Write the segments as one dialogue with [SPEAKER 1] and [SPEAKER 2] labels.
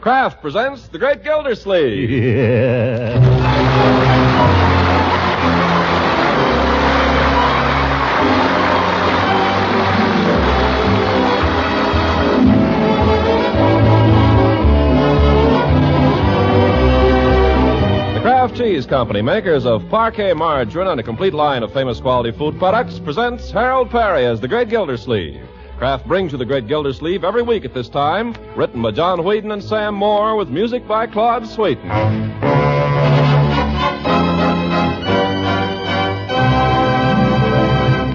[SPEAKER 1] Kraft presents The Great Gildersleeve.
[SPEAKER 2] Yeah.
[SPEAKER 1] The Kraft Cheese Company, makers of Parquet margarine and a complete line of famous quality food products, presents Harold Perry as The Great Gildersleeve. Kraft brings you The Great Gildersleeve every week at this time, written by John Whedon and Sam Moore, with music by Claude Sweeten.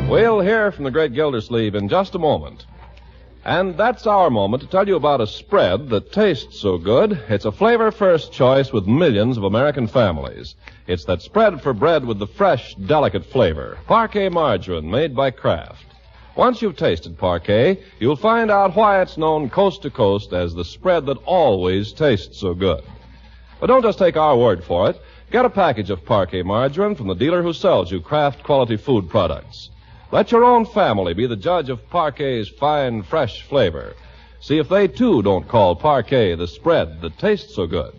[SPEAKER 1] We'll hear from The Great Gildersleeve in just a moment. And that's our moment to tell you about a spread that tastes so good, it's a flavor first choice with millions of American families. It's that spread for bread with the fresh, delicate flavor, Parquet margarine made by Kraft. Once you've tasted Parquet, you'll find out why it's known coast to coast as the spread that always tastes so good. But don't just take our word for it. Get a package of Parquet margarine from the dealer who sells you Kraft quality food products. Let your own family be the judge of Parquet's fine, fresh flavor. See if they, too, don't call Parquet the spread that tastes so good.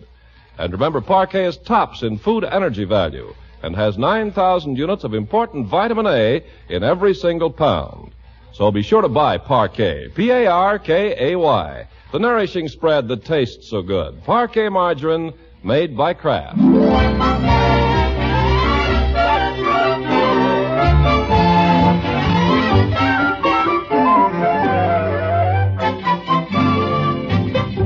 [SPEAKER 1] And remember, Parquet is tops in food energy value and has 9,000 units of important vitamin A in every single pound. So be sure to buy Parquet, P-A-R-K-A-Y, the nourishing spread that tastes so good. Parquet margarine made by Kraft.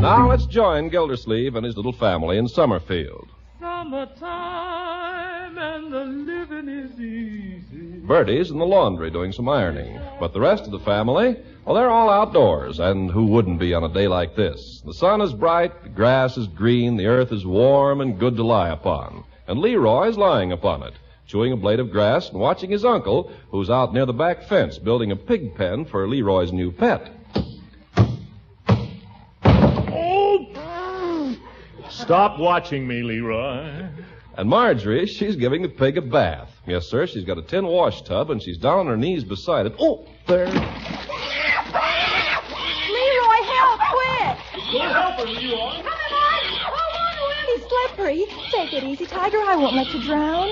[SPEAKER 1] Now let's join Gildersleeve and his little family in Summerfield.
[SPEAKER 3] Summertime and the living is easy.
[SPEAKER 1] Bertie's in the laundry doing some ironing. But the rest of the family, well, they're all outdoors. And who wouldn't be on a day like this? The sun is bright, the grass is green, the earth is warm and good to lie upon. And Leroy's lying upon it, chewing a blade of grass and watching his uncle, who's out near the back fence building a pig pen for Leroy's new pet.
[SPEAKER 2] Stop watching me, Leroy.
[SPEAKER 1] And Marjorie, she's giving the pig a bath. Yes, sir, she's got a tin wash tub, and she's down on her knees beside it. Oh, there.
[SPEAKER 4] Leroy, help, quick!
[SPEAKER 2] Go help her, Leroy.
[SPEAKER 4] Come on! Hold on to him! He's slippery. Take it easy, Tiger. I won't let you drown.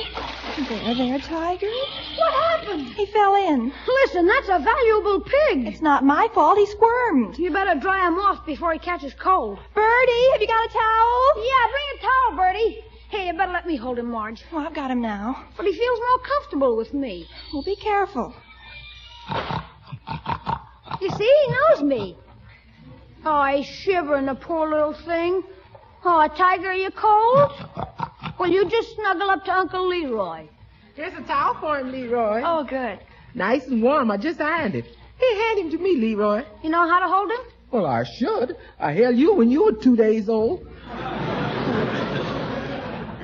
[SPEAKER 4] There, Tiger.
[SPEAKER 5] What happened?
[SPEAKER 4] He fell in.
[SPEAKER 5] Listen, that's a valuable pig.
[SPEAKER 4] It's not my fault. He squirmed.
[SPEAKER 5] You better dry him off before he catches cold.
[SPEAKER 4] Bertie, have you got a towel?
[SPEAKER 5] Yeah, bring a towel, Bertie. Hey, you better let me hold him, Marge.
[SPEAKER 4] Oh, I've got him now.
[SPEAKER 5] But he feels more comfortable with me.
[SPEAKER 4] Well, be careful.
[SPEAKER 5] You see, he knows me. Oh, he's shivering, the poor little thing. Oh, Tiger, are you cold? Well, you just snuggle up to Uncle Leroy.
[SPEAKER 6] Here's a towel for him, Leroy.
[SPEAKER 4] Oh, good.
[SPEAKER 6] Nice and warm. I just ironed it. Hey, hand him to me, Leroy.
[SPEAKER 5] You know how to hold him?
[SPEAKER 6] Well, I should. I held you when you were 2 days old.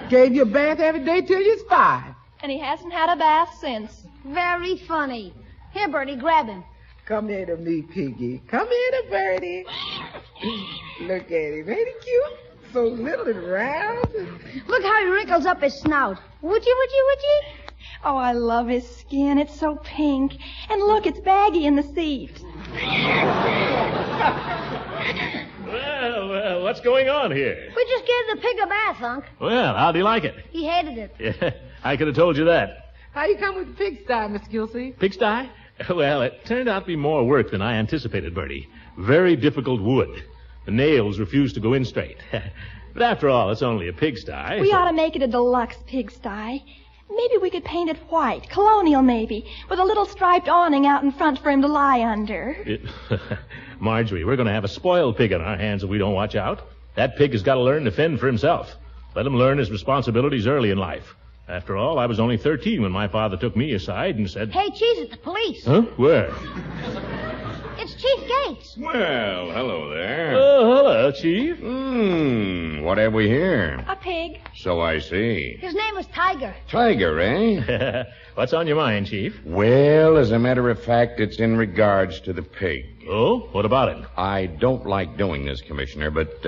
[SPEAKER 6] Gave you a bath every day till you was 5.
[SPEAKER 4] And he hasn't had a bath since.
[SPEAKER 5] Very funny. Here, Bertie, grab him.
[SPEAKER 6] Come here to me, Piggy. Come here to Bertie. Look at him. Ain't he cute? So little and round.
[SPEAKER 5] Look how he wrinkles up his snout. Would you?
[SPEAKER 4] Oh, I love his skin. It's so pink. And look, it's baggy in the seat.
[SPEAKER 2] Well, what's going on here?
[SPEAKER 5] We just gave the pig a bath, Unc.
[SPEAKER 2] Well, how'd he like it?
[SPEAKER 5] He hated it.
[SPEAKER 2] Yeah, I could have told you that.
[SPEAKER 6] How you come with the pigsty, Miss Gilsey?
[SPEAKER 2] Pigsty? Well, it turned out to be more work than I anticipated, Bertie. Very difficult wood. The nails refused to go in straight. But after all, it's only a pigsty.
[SPEAKER 4] We ought to make it a deluxe pigsty. Maybe we could paint it white, colonial maybe, with a little striped awning out in front for him to lie under.
[SPEAKER 2] Marjorie, we're going to have a spoiled pig on our hands if we don't watch out. That pig has got to learn to fend for himself. Let him learn his responsibilities early in life. After all, I was only 13 when my father took me aside and said...
[SPEAKER 5] Hey, Cheese, it's the police.
[SPEAKER 2] Huh? Where?
[SPEAKER 5] It's Chief Gates.
[SPEAKER 7] Well, hello there.
[SPEAKER 2] Oh, hello, Chief.
[SPEAKER 7] What have we here?
[SPEAKER 4] A pig.
[SPEAKER 7] So I see.
[SPEAKER 5] His name was Tiger.
[SPEAKER 7] Tiger, eh?
[SPEAKER 2] What's on your mind, Chief?
[SPEAKER 7] Well, as a matter of fact, it's in regards to the pig.
[SPEAKER 2] Oh, what about it?
[SPEAKER 7] I don't like doing this, Commissioner, but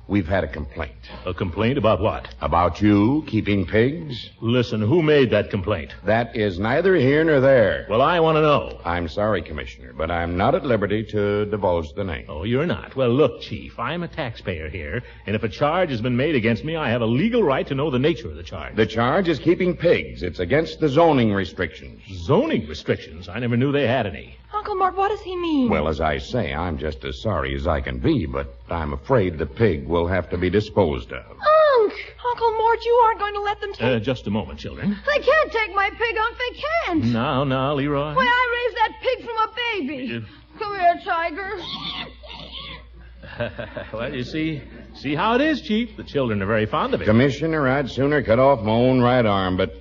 [SPEAKER 7] We've had a complaint.
[SPEAKER 2] A complaint about what?
[SPEAKER 7] About you keeping pigs?
[SPEAKER 2] Listen, who made that complaint?
[SPEAKER 7] That is neither here nor there.
[SPEAKER 2] Well, I want to know.
[SPEAKER 7] I'm sorry, Commissioner, but I'm not at liberty to divulge the name.
[SPEAKER 2] Oh, you're not? Well, look, Chief, I'm a taxpayer here, and if a charge has been made against me, I have a legal right to know the nature of the charge.
[SPEAKER 7] The charge is keeping pigs. It's against the zoning restrictions.
[SPEAKER 2] Zoning restrictions? I never knew they had any.
[SPEAKER 4] Uncle Mort, what does he mean?
[SPEAKER 7] Well, as I say, I'm just as sorry as I can be, but I'm afraid the pig will have to be disposed of.
[SPEAKER 4] Uncle Mort, you aren't going to let them take...
[SPEAKER 2] Just a moment, children.
[SPEAKER 5] They can't take my pig, Unc. They can't.
[SPEAKER 2] Now, Leroy.
[SPEAKER 5] Why, I raised that pig from a baby. Come here, Tiger.
[SPEAKER 2] Well, you see how it is, Chief. The children are very fond of it.
[SPEAKER 7] Commissioner, I'd sooner cut off my own right arm, but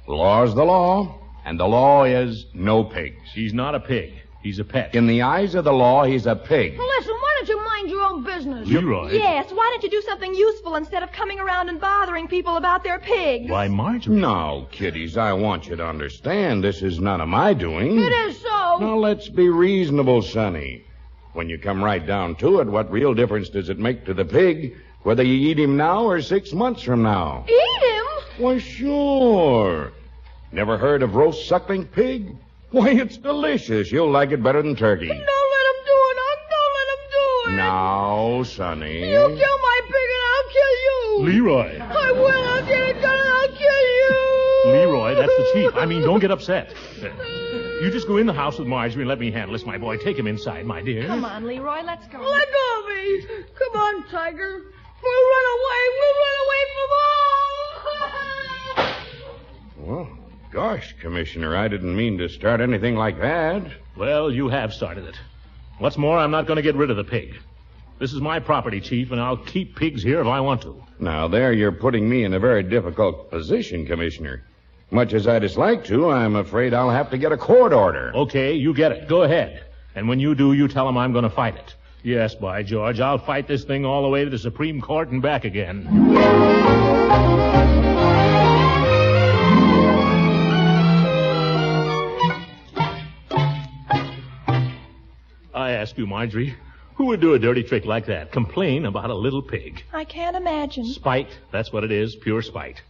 [SPEAKER 7] the law's the law, and the law is no pigs.
[SPEAKER 2] He's not a pig. He's a pet.
[SPEAKER 7] In the eyes of the law, he's a pig.
[SPEAKER 5] Well, listen, why don't you mind your own business?
[SPEAKER 2] Leroy.
[SPEAKER 4] Yes, why don't you do something useful instead of coming around and bothering people about their pigs?
[SPEAKER 2] Why, Marjorie.
[SPEAKER 7] Now, kiddies, I want you to understand this is none of my doing.
[SPEAKER 5] It is so.
[SPEAKER 7] Now, let's be reasonable, Sonny. When you come right down to it, what real difference does it make to the pig whether you eat him now or 6 months from now?
[SPEAKER 5] Eat him?
[SPEAKER 7] Why, sure. Never heard of roast suckling pig? Why, it's delicious. You'll like it better than turkey.
[SPEAKER 5] Don't let him do it, Unc. Don't let him do it.
[SPEAKER 7] Now, Sonny.
[SPEAKER 5] You kill my pig and I'll kill you.
[SPEAKER 2] Leroy.
[SPEAKER 5] I will. I'll get it done and I'll kill you.
[SPEAKER 2] Leroy, that's the Chief. I mean, don't get upset. You just go in the house with Marjorie and let me handle this, my boy. Take him inside, my dear.
[SPEAKER 4] Come on, Leroy, let's go.
[SPEAKER 5] Let go of me. Come on, Tiger. We'll run away. We'll run away from home.
[SPEAKER 7] Well, gosh, Commissioner, I didn't mean to start anything like that.
[SPEAKER 2] Well, you have started it. What's more, I'm not going to get rid of the pig. This is my property, Chief, and I'll keep pigs here if I want to.
[SPEAKER 7] Now, there you're putting me in a very difficult position, Commissioner. Much as I dislike to, I'm afraid I'll have to get a court order.
[SPEAKER 2] Okay, you get it. Go ahead. And when you do, you tell him I'm going to fight it. Yes, by George, I'll fight this thing all the way to the Supreme Court and back again. I ask you, Marjorie, who would do a dirty trick like that? Complain about a little pig.
[SPEAKER 4] I can't imagine.
[SPEAKER 2] Spite, that's what it is, pure spite.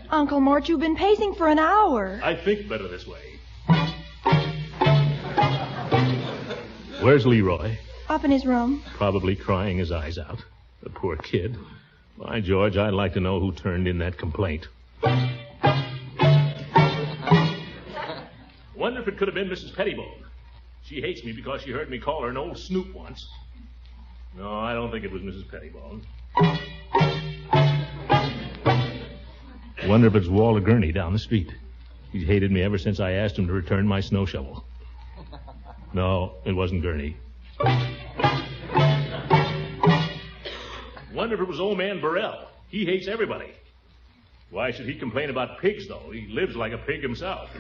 [SPEAKER 4] Uncle Mort, you've been pacing for an hour.
[SPEAKER 2] I think better this way. Where's Leroy?
[SPEAKER 4] Up in his room.
[SPEAKER 2] Probably crying his eyes out. The poor kid. By George, I'd like to know who turned in that complaint. Wonder if it could have been Mrs. Pettibone. She hates me because she heard me call her an old snoop once. No, I don't think it was Mrs. Pettibone. Wonder if it's Walter Gurney down the street. He's hated me ever since I asked him to return my snow shovel. No, it wasn't Gurney. Wonder if it was old man Burrell. He hates everybody. Why should he complain about pigs, though? He lives like a pig himself.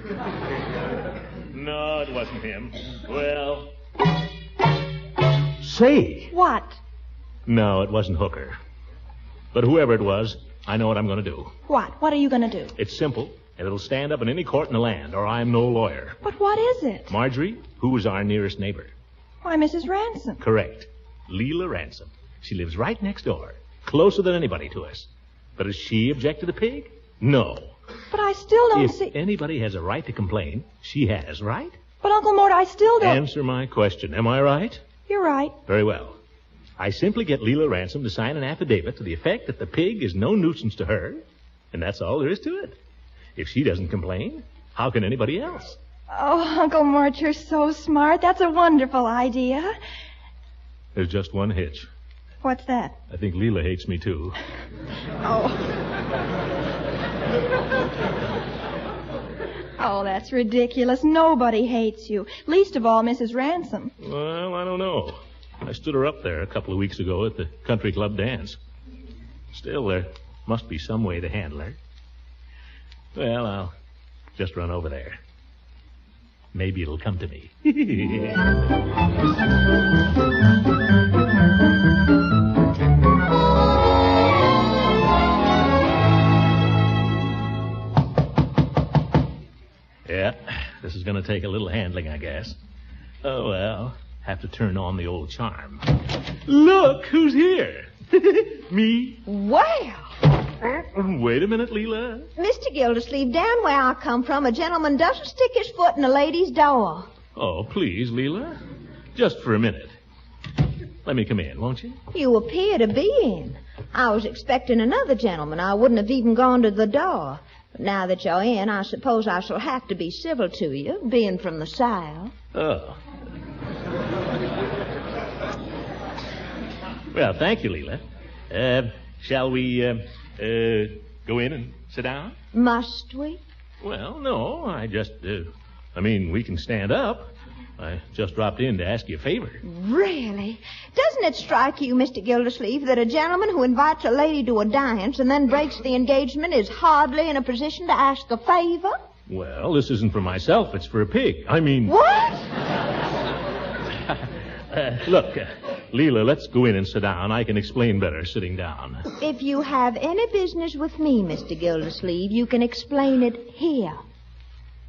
[SPEAKER 2] No, it wasn't him. Well... Say!
[SPEAKER 4] What?
[SPEAKER 2] No, it wasn't Hooker. But whoever it was, I know what I'm going to do.
[SPEAKER 4] What? What are you going to do?
[SPEAKER 2] It's simple, and it'll stand up in any court in the land, or I'm no lawyer.
[SPEAKER 4] But what is it?
[SPEAKER 2] Marjorie, who is our nearest neighbor?
[SPEAKER 4] Why, Mrs. Ransom.
[SPEAKER 2] Correct. Leila Ransom. She lives right next door, closer than anybody to us. But does she object to the pig? No.
[SPEAKER 4] But I still don't see...
[SPEAKER 2] If anybody has a right to complain, she has, right?
[SPEAKER 4] But, Uncle Mort, I still don't...
[SPEAKER 2] Answer my question. Am I right?
[SPEAKER 4] You're right.
[SPEAKER 2] Very well. I simply get Leila Ransom to sign an affidavit to the effect that the pig is no nuisance to her, and that's all there is to it. If she doesn't complain, how can anybody else?
[SPEAKER 4] Oh, Uncle Mort, you're so smart. That's a wonderful idea.
[SPEAKER 2] There's just one hitch.
[SPEAKER 4] What's that?
[SPEAKER 2] I think Leila hates me, too.
[SPEAKER 4] Oh, that's ridiculous. Nobody hates you. Least of all, Mrs. Ransom.
[SPEAKER 2] Well, I don't know. I stood her up there a couple of weeks ago at the country club dance. Still, there must be some way to handle her. Well, I'll just run over there. Maybe it'll come to me. Yeah, this is going to take a little handling, I guess. Oh, well, have to turn on the old charm. Look, who's here? Me?
[SPEAKER 8] Well,
[SPEAKER 2] Wait a minute, Leila.
[SPEAKER 8] Mr. Gildersleeve, down where I come from, a gentleman doesn't stick his foot in a lady's door.
[SPEAKER 2] Oh, please, Leila. Just for a minute. Let me come in, won't you?
[SPEAKER 8] You appear to be in. I was expecting another gentleman. I wouldn't have even gone to the door. But now that you're in, I suppose I shall have to be civil to you, being from the South.
[SPEAKER 2] Oh. Well, thank you, Leila. Shall we go in and sit down?
[SPEAKER 8] Must we?
[SPEAKER 2] Well, no, we can stand up. I just dropped in to ask you a favor.
[SPEAKER 8] Really? Doesn't it strike you, Mr. Gildersleeve, that a gentleman who invites a lady to a dance and then breaks the engagement is hardly in a position to ask a favor?
[SPEAKER 2] Well, this isn't for myself. It's for a pig.
[SPEAKER 8] What?
[SPEAKER 2] Look, Leila, let's go in and sit down. I can explain better sitting down.
[SPEAKER 8] If you have any business with me, Mr. Gildersleeve, you can explain it here.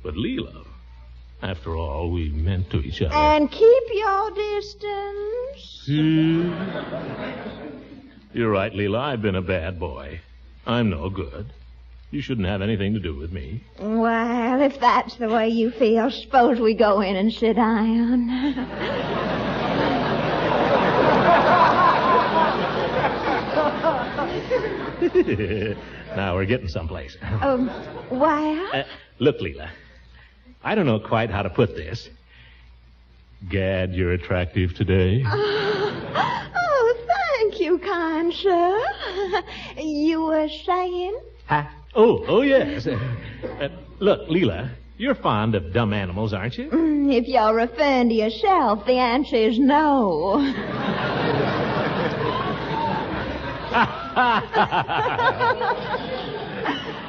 [SPEAKER 2] But, Leila, after all, we meant to each other.
[SPEAKER 8] And keep your distance.
[SPEAKER 2] You're right, Leila. I've been a bad boy. I'm no good. You shouldn't have anything to do with me.
[SPEAKER 8] Well, if that's the way you feel, suppose we go in and sit down.
[SPEAKER 2] Now we're getting someplace.
[SPEAKER 8] Well?
[SPEAKER 2] Look, Leila. I don't know quite how to put this. Gad, you're attractive today.
[SPEAKER 8] Oh, thank you, kind sir. You were saying?
[SPEAKER 2] Oh, yes. Look, Leila, you're fond of dumb animals, aren't you?
[SPEAKER 8] If you're referring to yourself, the answer is no.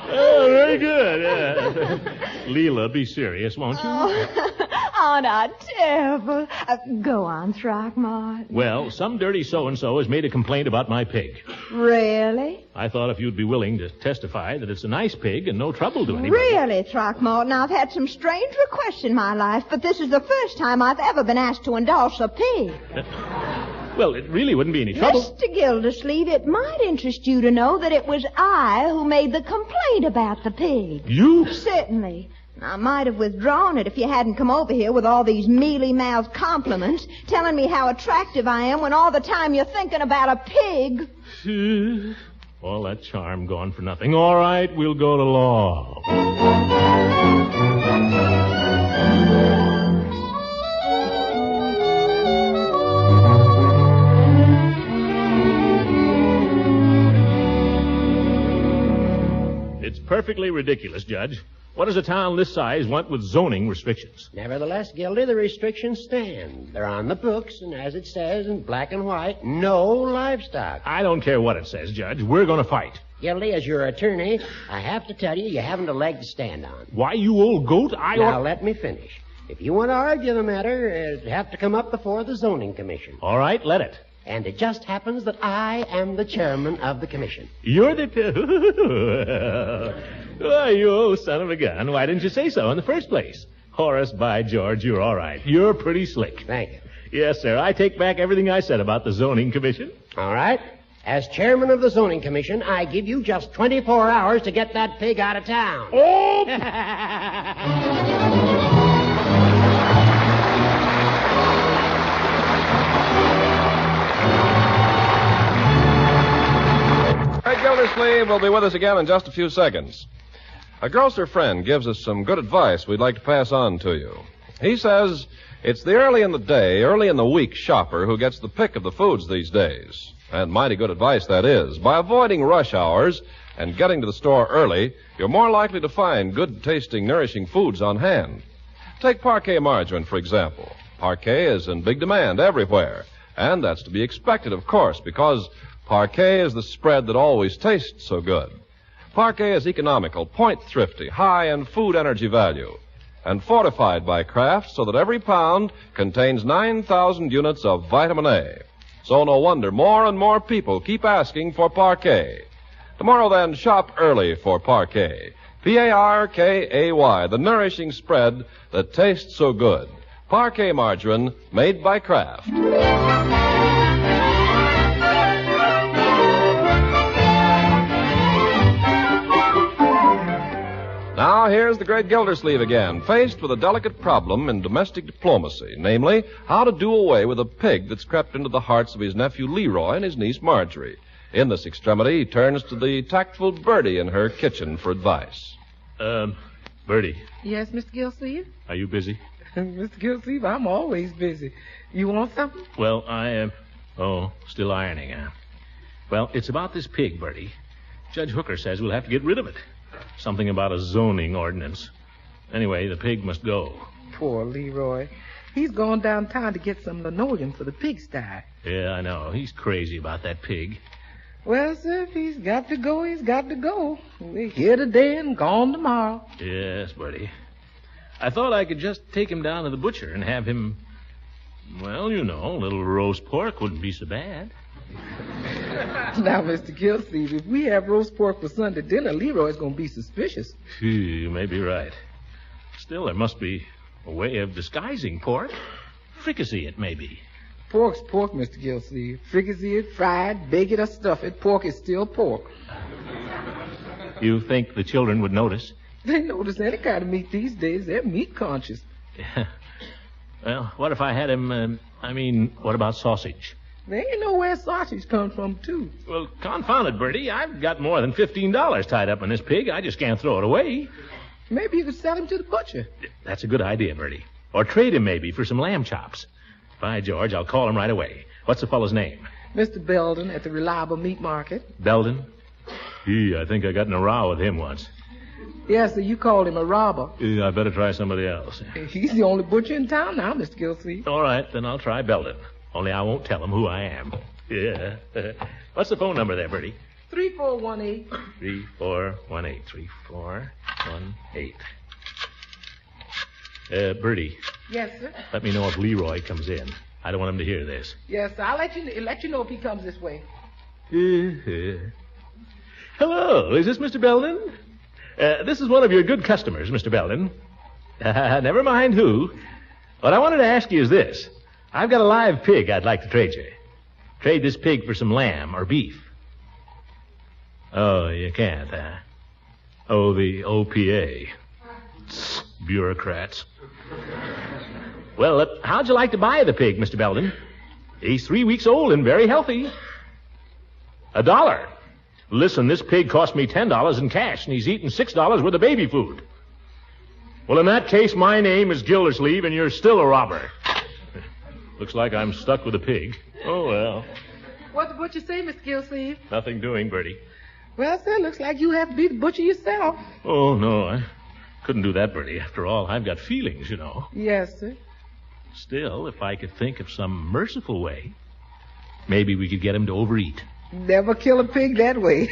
[SPEAKER 2] Oh, very good. Yeah. Leila, be serious, won't you?
[SPEAKER 8] Oh, not terrible. Go on, Throckmorton.
[SPEAKER 2] Well, some dirty so-and-so has made a complaint about my pig.
[SPEAKER 8] Really?
[SPEAKER 2] I thought if you'd be willing to testify that it's a nice pig and no trouble to anybody.
[SPEAKER 8] Really, Throckmorton, I've had some strange requests in my life, but this is the first time I've ever been asked to endorse a pig.
[SPEAKER 2] Well, it really wouldn't be any trouble.
[SPEAKER 8] Mr. Gildersleeve, it might interest you to know that it was I who made the complaint about the pig.
[SPEAKER 2] You?
[SPEAKER 8] Certainly. I might have withdrawn it if you hadn't come over here with all these mealy-mouthed compliments, telling me how attractive I am when all the time you're thinking about a pig.
[SPEAKER 2] All that charm gone for nothing. All right, we'll go to law. It's perfectly ridiculous, Judge. What does a town this size want with zoning restrictions?
[SPEAKER 9] Nevertheless, Gildy, the restrictions stand. They're on the books, and as it says in black and white, no livestock.
[SPEAKER 2] I don't care what it says, Judge. We're going to fight.
[SPEAKER 9] Gildy, as your attorney, I have to tell you haven't a leg to stand on.
[SPEAKER 2] Why, you old goat,
[SPEAKER 9] Now, let me finish. If you want to argue the matter, it'd have to come up before the zoning commission.
[SPEAKER 2] All right, let it.
[SPEAKER 9] And it just happens that I am the chairman of the commission.
[SPEAKER 2] You're the... Oh, you old son of a gun. Why didn't you say so in the first place? Horace, by George, you're all right. You're pretty slick.
[SPEAKER 9] Thank you.
[SPEAKER 2] Yes, sir. I take back everything I said about the zoning commission.
[SPEAKER 9] All right. As chairman of the zoning commission, I give you just 24 hours to get that pig out of town.
[SPEAKER 2] Oh!
[SPEAKER 1] Gildersleeve will be with us again in just a few seconds. A grocer friend gives us some good advice we'd like to pass on to you. He says it's the early in the week shopper who gets the pick of the foods these days. And mighty good advice that is. By avoiding rush hours and getting to the store early, you're more likely to find good-tasting, nourishing foods on hand. Take Parquet margarine, for example. Parquet is in big demand everywhere. And that's to be expected, of course, because Parquet is the spread that always tastes so good. Parquet is economical, point-thrifty, high in food energy value, and fortified by Kraft so that every pound contains 9,000 units of vitamin A. So no wonder more and more people keep asking for Parquet. Tomorrow, then, shop early for Parquet. Parkay, the nourishing spread that tastes so good. Parquet margarine made by Kraft. Now, here's the great Gildersleeve again, faced with a delicate problem in domestic diplomacy, namely, how to do away with a pig that's crept into the hearts of his nephew Leroy and his niece Marjorie. In this extremity, he turns to the tactful Bertie in her kitchen for advice.
[SPEAKER 2] Bertie,
[SPEAKER 6] Yes, Mr. Gildersleeve?
[SPEAKER 2] are you busy?
[SPEAKER 6] Mr. Gildersleeve, I'm always busy. You want something?
[SPEAKER 2] Well, I am... still ironing, huh? Well, it's about this pig, Bertie. Judge Hooker says we'll have to get rid of it. Something about a zoning ordinance. Anyway, the pig must go.
[SPEAKER 6] Poor Leroy. He's gone downtown to get some linoleum for the pigsty.
[SPEAKER 2] Yeah, I know. He's crazy about that pig.
[SPEAKER 6] Well, sir, if he's got to go, he's got to go. We're here today and gone tomorrow.
[SPEAKER 2] Yes, Bertie. I thought I could just take him down to the butcher and have him... Well, you know, a little roast pork wouldn't be so bad.
[SPEAKER 6] Now, Mr. Gildersleeve, if we have roast pork for Sunday dinner, Leroy's going to be suspicious.
[SPEAKER 2] You may be right. Still, there must be a way of disguising pork. Fricassee it may be.
[SPEAKER 6] Pork's pork, Mr. Gildersleeve. Fricassee it, fried, bake it, or stuff it. Pork is still pork.
[SPEAKER 2] You think the children would notice?
[SPEAKER 6] They notice any kind of meat these days. They're meat conscious.
[SPEAKER 2] Yeah. Well, what if I had him, what about sausage?
[SPEAKER 6] They ain't know where sausage comes from, too.
[SPEAKER 2] Well, confound it, Bertie. I've got more than $15 tied up in this pig. I just can't throw it away.
[SPEAKER 6] Maybe you could sell him to the butcher.
[SPEAKER 2] That's a good idea, Bertie. Or trade him, maybe, for some lamb chops. By George, I'll call him right away. What's the fellow's name?
[SPEAKER 6] Mr. Belden at the Reliable Meat Market.
[SPEAKER 2] Belden? I think I got in a row with him once.
[SPEAKER 6] Yes, sir, you called him a robber.
[SPEAKER 2] I better try somebody else.
[SPEAKER 6] He's the only butcher in town now, Mr. Gildersleeve.
[SPEAKER 2] All right, then I'll try Belden. Only I won't tell him who I am. Yeah. What's the phone number there, Bertie?
[SPEAKER 6] 3418.
[SPEAKER 2] 3418. 3418. Bertie.
[SPEAKER 6] Yes, sir.
[SPEAKER 2] Let me know if Leroy comes in. I don't want him to hear this.
[SPEAKER 6] Yes, sir. I'll let you know if he comes this way.
[SPEAKER 2] Hello, is this Mr. Belden? This is one of your good customers, Mr. Belden. Never mind who. What I wanted to ask you is this. I've got a live pig I'd like to trade you. Trade this pig for some lamb or beef. Oh, you can't, huh? Oh, the OPA. Bureaucrats. Well, how'd you like to buy the pig, Mr. Belden? He's 3 weeks old and very healthy. $1. Listen, this pig cost me $10 in cash, and he's eaten $6 worth of baby food. Well, in that case, my name is Gildersleeve, and you're still a robber. Looks like I'm stuck with a pig. Oh, well.
[SPEAKER 6] What'd the butcher say, Mr. Gildersleeve?
[SPEAKER 2] Nothing doing, Bertie.
[SPEAKER 6] Well, sir, looks like you have to be the butcher yourself.
[SPEAKER 2] Oh, no, I couldn't do that, Bertie. After all, I've got feelings, you know.
[SPEAKER 6] Yes, sir.
[SPEAKER 2] Still, if I could think of some merciful way, maybe we could get him to overeat.
[SPEAKER 6] Never kill a pig that way.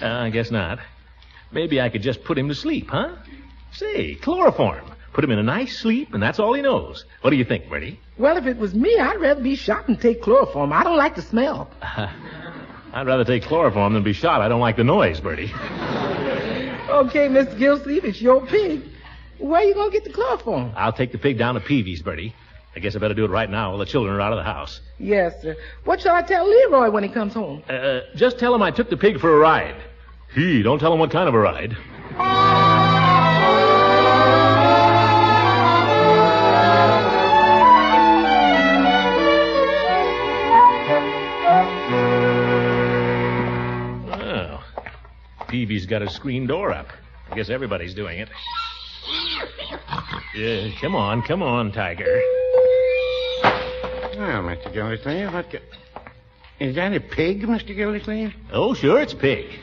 [SPEAKER 2] I guess not. Maybe I could just put him to sleep, huh? Say, chloroform. Put him in a nice sleep, and that's all he knows. What do you think, Bertie?
[SPEAKER 6] Well, if it was me, I'd rather be shot than take chloroform. I don't like the smell.
[SPEAKER 2] I'd rather take chloroform than be shot. I don't like the noise, Bertie.
[SPEAKER 6] Okay, Mr. Gildersleeve, it's your pig. Where you going to get the chloroform?
[SPEAKER 2] I'll take the pig down to Peavy's, Bertie. I guess I better do it right now while the children are out of the house.
[SPEAKER 6] Yes, sir. What shall I tell Leroy when he comes home?
[SPEAKER 2] Just tell him I took the pig for a ride. Don't tell him what kind of a ride. Well, Peavy's got his screen door up. I guess everybody's doing it. Yeah, come on, Tiger.
[SPEAKER 7] Well, Mr. Gildersleeve, is that a pig, Mr. Gildersleeve?
[SPEAKER 2] Oh, sure, it's Pig.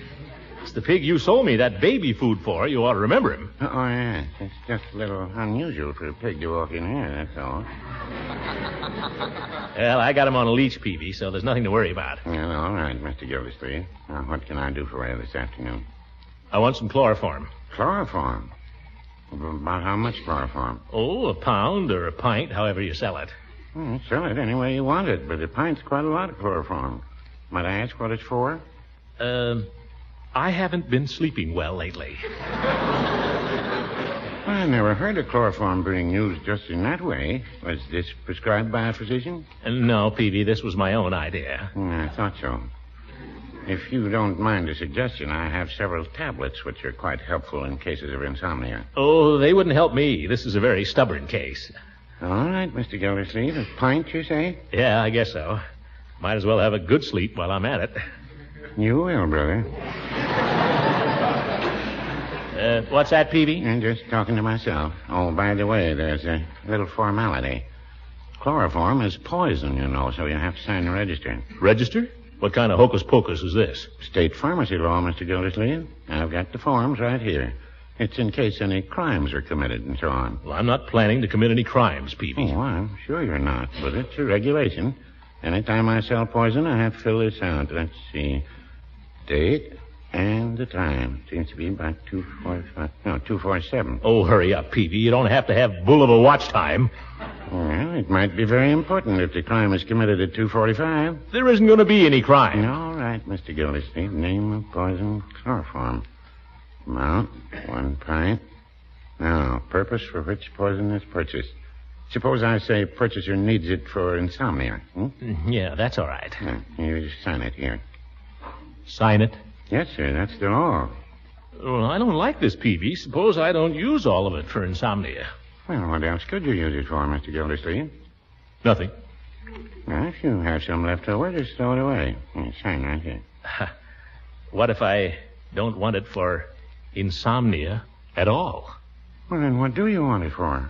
[SPEAKER 2] It's the pig you sold me that baby food for. You ought to remember him.
[SPEAKER 7] Oh, yes. It's just a little unusual for a pig to walk in here, that's all.
[SPEAKER 2] Well, I got him on a leash, Peavy, so there's nothing to worry about.
[SPEAKER 7] Well, all right, Mr. Gildersleeve. Now, what can I do for you this afternoon?
[SPEAKER 2] I want some chloroform.
[SPEAKER 7] Chloroform? About how much chloroform?
[SPEAKER 2] Oh, a pound or a pint, however you sell it.
[SPEAKER 7] Sell it any way you want it, but a pint's quite a lot of chloroform. Might I ask what it's for?
[SPEAKER 2] I haven't been sleeping well lately.
[SPEAKER 10] I never heard of chloroform being used just in that way. Was this prescribed by a physician?
[SPEAKER 2] No, Peavy, this was my own idea.
[SPEAKER 10] I thought so. If you don't mind a suggestion, I have several tablets which are quite helpful in cases of insomnia.
[SPEAKER 2] Oh, they wouldn't help me. This is a very stubborn case.
[SPEAKER 10] All right, Mr. Gildersleeve. A pint, you say?
[SPEAKER 2] Yeah, I guess so. Might as well have a good sleep while I'm at it.
[SPEAKER 10] You will, brother.
[SPEAKER 2] What's that, Peavy?
[SPEAKER 10] I'm just talking to myself. Oh, by the way, there's a little formality. Chloroform is poison, you know, so you have to sign the register.
[SPEAKER 2] Register? What kind of hocus pocus is this?
[SPEAKER 10] State pharmacy law, Mr. Gildersleeve. I've got the forms right here. It's in case any crimes are committed and so on.
[SPEAKER 2] Well, I'm not planning to commit any crimes, Peavy.
[SPEAKER 10] Oh, I'm sure you're not, but it's a regulation. Anytime I sell poison, I have to fill this out. Let's see. Date and the time. Seems to be about 2:45. No, 2:47.
[SPEAKER 2] Oh, hurry up, Peavy. You don't have to have bull of a watch time.
[SPEAKER 10] Well, it might be very important if the crime is committed at 2:45.
[SPEAKER 2] There isn't going to be any crime.
[SPEAKER 10] All right, Mr. Gildersleeve. Name of poison, chloroform. Amount, 1 pint. Now, purpose for which poison is purchased. Suppose I say purchaser needs it for insomnia.
[SPEAKER 2] Yeah, that's all right.
[SPEAKER 10] You just sign it here.
[SPEAKER 2] Sign it?
[SPEAKER 10] Yes, sir. That's the law.
[SPEAKER 2] Well, I don't like this, Peavy. Suppose I don't use all of it for insomnia.
[SPEAKER 10] Well, what else could you use it for, Mr. Gildersleeve?
[SPEAKER 2] Nothing.
[SPEAKER 10] Well, if you have some left over, just throw it away. Sign right here.
[SPEAKER 2] What if I don't want it for insomnia at all?
[SPEAKER 10] Well, then what do you want it for?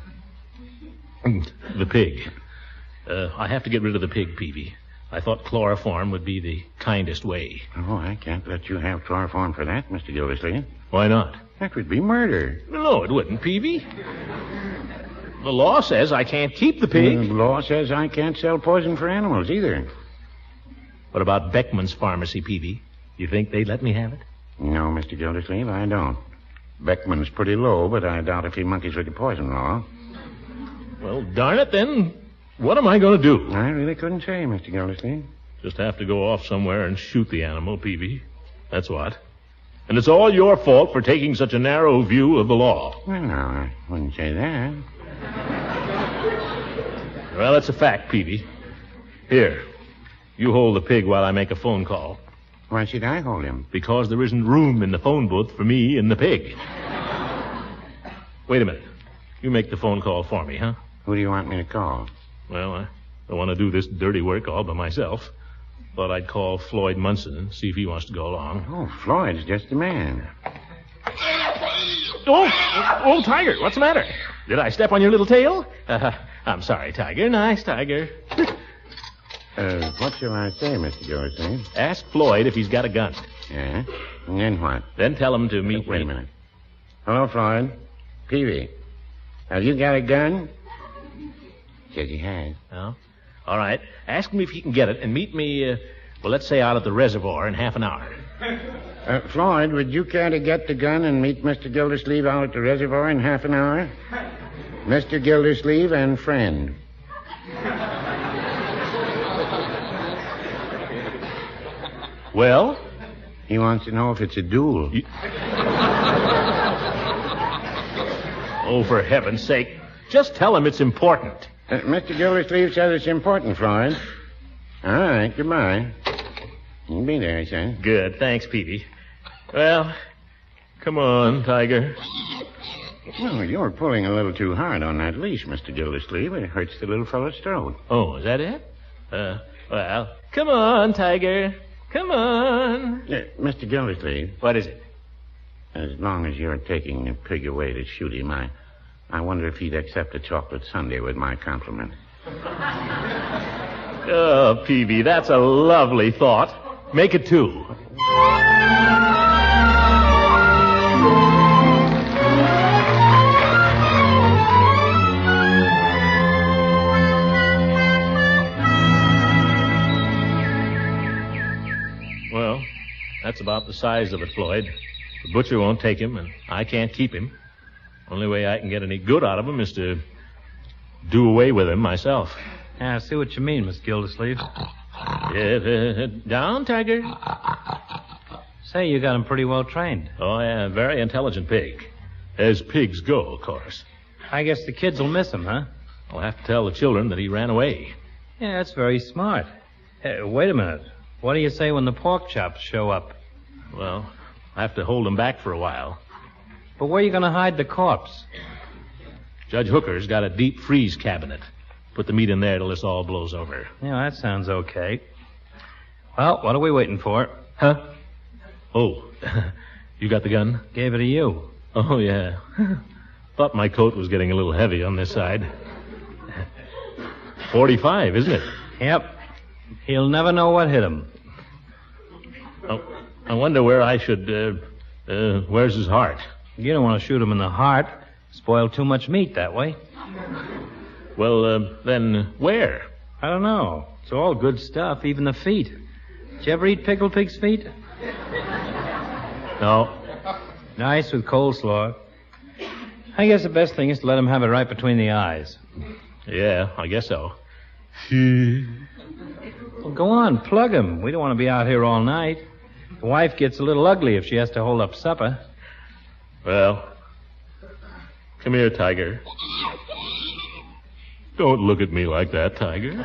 [SPEAKER 2] The pig. I have to get rid of the pig, Peavy. I thought chloroform would be the kindest way.
[SPEAKER 10] Oh, I can't let you have chloroform for that, Mr. Gildersleeve.
[SPEAKER 2] Why not?
[SPEAKER 10] That would be murder.
[SPEAKER 2] No, it wouldn't, Peavy. The law says I can't keep the pig.
[SPEAKER 10] The law says I can't sell poison for animals either.
[SPEAKER 2] What about Beckman's pharmacy, Peavy? You think they'd let me have it?
[SPEAKER 10] No, Mr. Gildersleeve, I don't. Beckman's pretty low, but I doubt if he monkeys with the poison law.
[SPEAKER 2] Well, darn it, then. What am I going to do?
[SPEAKER 10] I really couldn't say, Mr. Gildersleeve.
[SPEAKER 2] Just have to go off somewhere and shoot the animal, Peavy. That's what. And it's all your fault for taking such a narrow view of the law.
[SPEAKER 10] Well, no, I wouldn't say that.
[SPEAKER 2] Well, that's a fact, Peavy. Here, you hold the pig while I make a phone call.
[SPEAKER 10] Why should I hold him?
[SPEAKER 2] Because there isn't room in the phone booth for me and the pig. Wait a minute. You make the phone call for me, huh?
[SPEAKER 10] Who do you want me to call?
[SPEAKER 2] Well, I don't want to do this dirty work all by myself. Thought I'd call Floyd Munson and see if he wants to go along.
[SPEAKER 10] Oh, Floyd's just the man.
[SPEAKER 2] Oh, Tiger, what's the matter? Did I step on your little tail? I'm sorry, Tiger. Nice, Tiger.
[SPEAKER 10] What shall I say, Mr. Gildersleeve?
[SPEAKER 2] Ask Floyd if he's got a gun.
[SPEAKER 10] Yeah? And then what?
[SPEAKER 2] Then tell him to meet me.
[SPEAKER 10] Wait a minute. Hello, Floyd. Peavy. Have you got a gun? Says he has.
[SPEAKER 2] Oh? All right. Ask him if he can get it and meet me, let's say out at the reservoir in half an hour.
[SPEAKER 10] Floyd, would you care to get the gun and meet Mr. Gildersleeve out at the reservoir in half an hour? Mr. Gildersleeve and friend.
[SPEAKER 2] Well?
[SPEAKER 10] He wants to know if it's a duel.
[SPEAKER 2] Oh, for heaven's sake. Just tell him it's important.
[SPEAKER 10] Mr. Gildersleeve says it's important, Floyd. All right, goodbye. You'll be there, he says.
[SPEAKER 2] Good. Thanks, Peavy. Well, come on, Tiger.
[SPEAKER 10] Well, you're pulling a little too hard on that leash, Mr. Gildersleeve. It hurts the little fellow's throat.
[SPEAKER 2] Oh, is that it? Well, come on, Tiger. Come on.
[SPEAKER 10] Mr. Gildersleeve.
[SPEAKER 2] What is it?
[SPEAKER 10] As long as you're taking the pig away to shoot him, I wonder if he'd accept a chocolate sundae with my compliment.
[SPEAKER 2] Oh, Peavy, that's a lovely thought. Make it 2. Well, that's about the size of it, Floyd. The butcher won't take him, and I can't keep him. Only way I can get any good out of him is to do away with him myself.
[SPEAKER 11] Yeah, I see what you mean, Miss Gildersleeve.
[SPEAKER 2] Down, Tiger.
[SPEAKER 11] Say, you got him pretty well trained.
[SPEAKER 2] Oh, yeah, very intelligent pig. As pigs go, of course.
[SPEAKER 11] I guess the kids will miss him, huh?
[SPEAKER 2] I'll have to tell the children that he ran away.
[SPEAKER 11] Yeah, that's very smart. Hey, wait a minute. What do you say when the pork chops show up?
[SPEAKER 2] Well, I have to hold them back for a while.
[SPEAKER 11] But where are you going to hide the corpse?
[SPEAKER 2] Judge Hooker's got a deep freeze cabinet. Put the meat in there till this all blows over.
[SPEAKER 11] Yeah, that sounds okay. Well, what are we waiting for?
[SPEAKER 2] Huh? Oh, you got the gun?
[SPEAKER 11] Gave it to you.
[SPEAKER 2] Oh, yeah. Thought my coat was getting a little heavy on this side. 45, isn't it?
[SPEAKER 11] Yep. He'll never know what hit him.
[SPEAKER 2] Oh, I wonder where I should, where's his heart?
[SPEAKER 11] You don't want to shoot him in the heart. Spoil too much meat that way.
[SPEAKER 2] Well, then, where?
[SPEAKER 11] I don't know. It's all good stuff, even the feet. Did you ever eat pickled pig's feet?
[SPEAKER 2] No.
[SPEAKER 11] Nice with coleslaw. I guess the best thing is to let him have it right between the eyes.
[SPEAKER 2] Yeah, I guess so.
[SPEAKER 11] Well, go on, plug him. We don't want to be out here all night. The wife gets a little ugly if she has to hold up supper.
[SPEAKER 2] Well, come here, Tiger. Don't look at me like that, Tiger.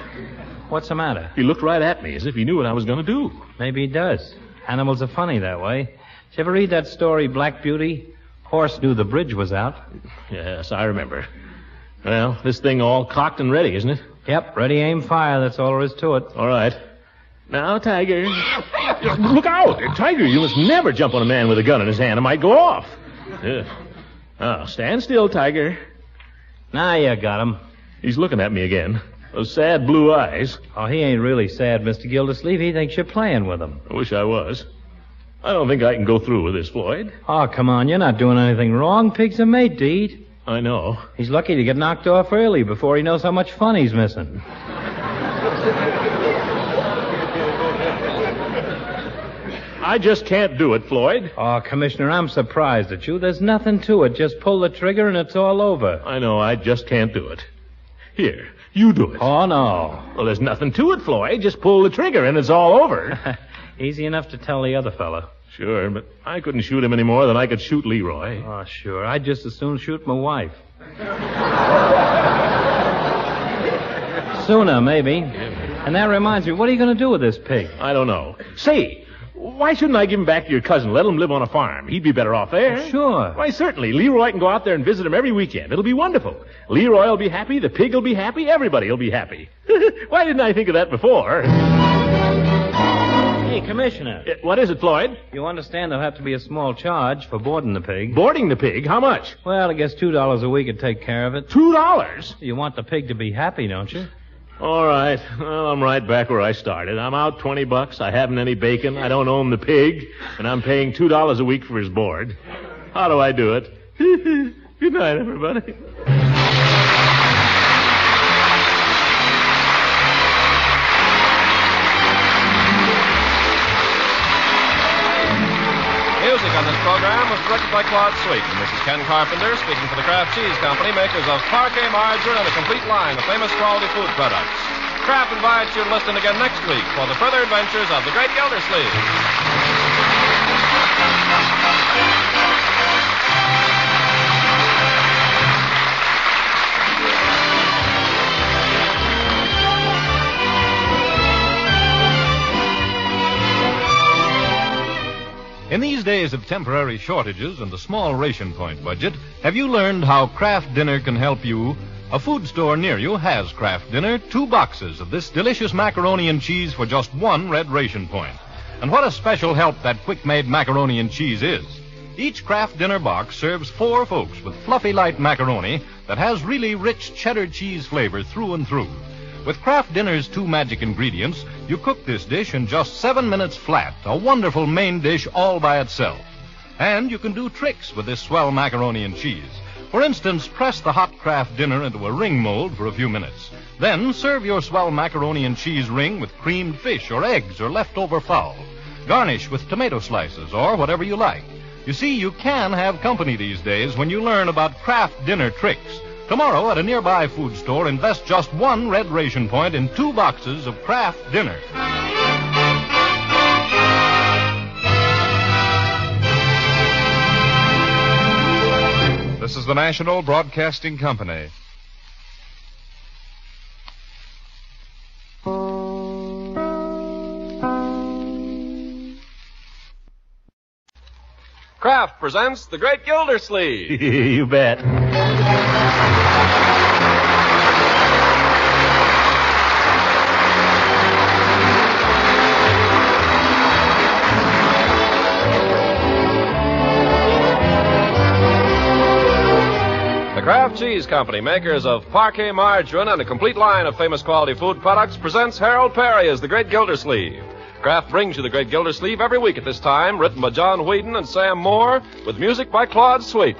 [SPEAKER 11] What's the matter?
[SPEAKER 2] He looked right at me as if he knew what I was going to do.
[SPEAKER 11] Maybe he does. Animals are funny that way. Did you ever read that story, Black Beauty? Horse knew the bridge was out.
[SPEAKER 2] Yes, I remember. Well, this thing all cocked and ready, isn't it?
[SPEAKER 11] Yep, ready, aim, fire. That's all there is to it.
[SPEAKER 2] All right. Now, Tiger. Look out! Tiger, you must never jump on a man with a gun in his hand. It might go off. Now, stand still, Tiger.
[SPEAKER 11] Now you got him.
[SPEAKER 2] He's looking at me again. Those sad blue eyes.
[SPEAKER 11] Oh, he ain't really sad, Mr. Gildersleeve. He thinks you're playing with him.
[SPEAKER 2] I wish I was. I don't think I can go through with this, Floyd.
[SPEAKER 11] Oh, come on. You're not doing anything wrong. Pigs are made to eat.
[SPEAKER 2] I know.
[SPEAKER 11] He's lucky to get knocked off early before he knows how much fun he's missing.
[SPEAKER 2] I just can't do it, Floyd.
[SPEAKER 11] Oh, Commissioner, I'm surprised at you. There's nothing to it. Just pull the trigger and it's all over.
[SPEAKER 2] I know. I just can't do it. Here, you do it.
[SPEAKER 11] Oh, no.
[SPEAKER 2] Well, there's nothing to it, Floyd. Just pull the trigger and it's all over.
[SPEAKER 11] Easy enough to tell the other fella.
[SPEAKER 2] Sure, but I couldn't shoot him any more than I could shoot Leroy.
[SPEAKER 11] Oh, sure. I'd just as soon shoot my wife. Sooner, maybe. And that reminds me, what are you going to do with this pig?
[SPEAKER 2] I don't know. Say, why shouldn't I give him back to your cousin? Let him live on a farm. He'd be better off there.
[SPEAKER 11] Oh, sure.
[SPEAKER 2] Why, certainly. Leroy can go out there and visit him every weekend. It'll be wonderful. Leroy will be happy. The pig will be happy. Everybody will be happy. Why didn't I think of that before?
[SPEAKER 11] Hey, Commissioner.
[SPEAKER 2] What is it, Floyd?
[SPEAKER 11] You understand there'll have to be a small charge for boarding the pig.
[SPEAKER 2] Boarding the pig? How much?
[SPEAKER 11] Well, I guess $2 a week would take care of it.
[SPEAKER 2] $2?
[SPEAKER 11] You want the pig to be happy, don't you?
[SPEAKER 2] All right. Well, I'm right back where I started. I'm out $20. I haven't any bacon. I don't own the pig. And I'm paying $2 a week for his board. How do I do it? Good night, everybody.
[SPEAKER 1] Music on this program was directed by Claude Sweet, and this is Ken Carpenter speaking for the Kraft Cheese Company, makers of Parquet margarine and a complete line of famous quality food products. Kraft invites you to listen again next week for the further adventures of the great Gildersleeve.
[SPEAKER 12] In these days of temporary shortages and a small ration point budget, have you learned how Kraft Dinner can help you? A food store near you has Kraft Dinner, 2 boxes of this delicious macaroni and cheese for just 1 red ration point. And what a special help that quick-made macaroni and cheese is. Each Kraft Dinner box serves 4 folks with fluffy light macaroni that has really rich cheddar cheese flavor through and through. With Kraft Dinner's 2 magic ingredients, you cook this dish in just 7 minutes flat, a wonderful main dish all by itself. And you can do tricks with this swell macaroni and cheese. For instance, press the hot Kraft Dinner into a ring mold for a few minutes. Then serve your swell macaroni and cheese ring with creamed fish or eggs or leftover fowl. Garnish with tomato slices or whatever you like. You see, you can have company these days when you learn about Kraft Dinner tricks. Tomorrow at a nearby food store, invest just 1 red ration point in 2 boxes of Kraft Dinner.
[SPEAKER 13] This is the National Broadcasting Company.
[SPEAKER 1] Kraft presents The Great Gildersleeve.
[SPEAKER 2] You bet.
[SPEAKER 1] The Kraft Cheese Company, makers of Parquet margarine and a complete line of famous quality food products, presents Harold Perry as The Great Gildersleeve. Kraft brings you The Great Gildersleeve every week at this time, written by John Whedon and Sam Moore, with music by Claude Sweet.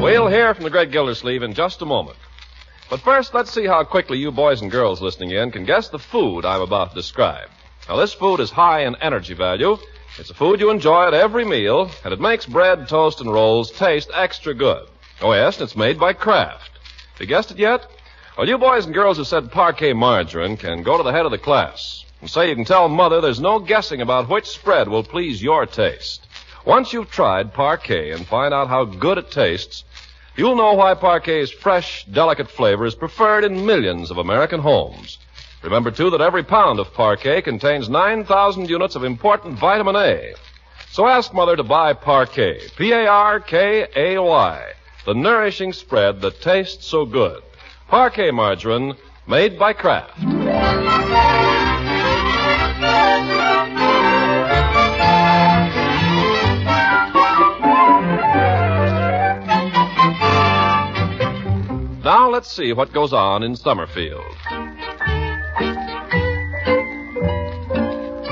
[SPEAKER 1] We'll hear from The Great Gildersleeve in just a moment. But first, let's see how quickly you boys and girls listening in can guess the food I'm about to describe. Now, this food is high in energy value. It's a food you enjoy at every meal, and it makes bread, toast, and rolls taste extra good. Oh, yes, and it's made by Kraft. Have you guessed it yet? Well, you boys and girls who said Parquet margarine can go to the head of the class and say you can tell Mother there's no guessing about which spread will please your taste. Once you've tried Parquet and find out how good it tastes, you'll know why Parquet's fresh, delicate flavor is preferred in millions of American homes. Remember, too, that every pound of Parquet contains 9,000 units of important vitamin A. So ask Mother to buy Parquet, Parkay, the nourishing spread that tastes so good. Parquet margarine, made by Kraft. Now let's see what goes on in Summerfield.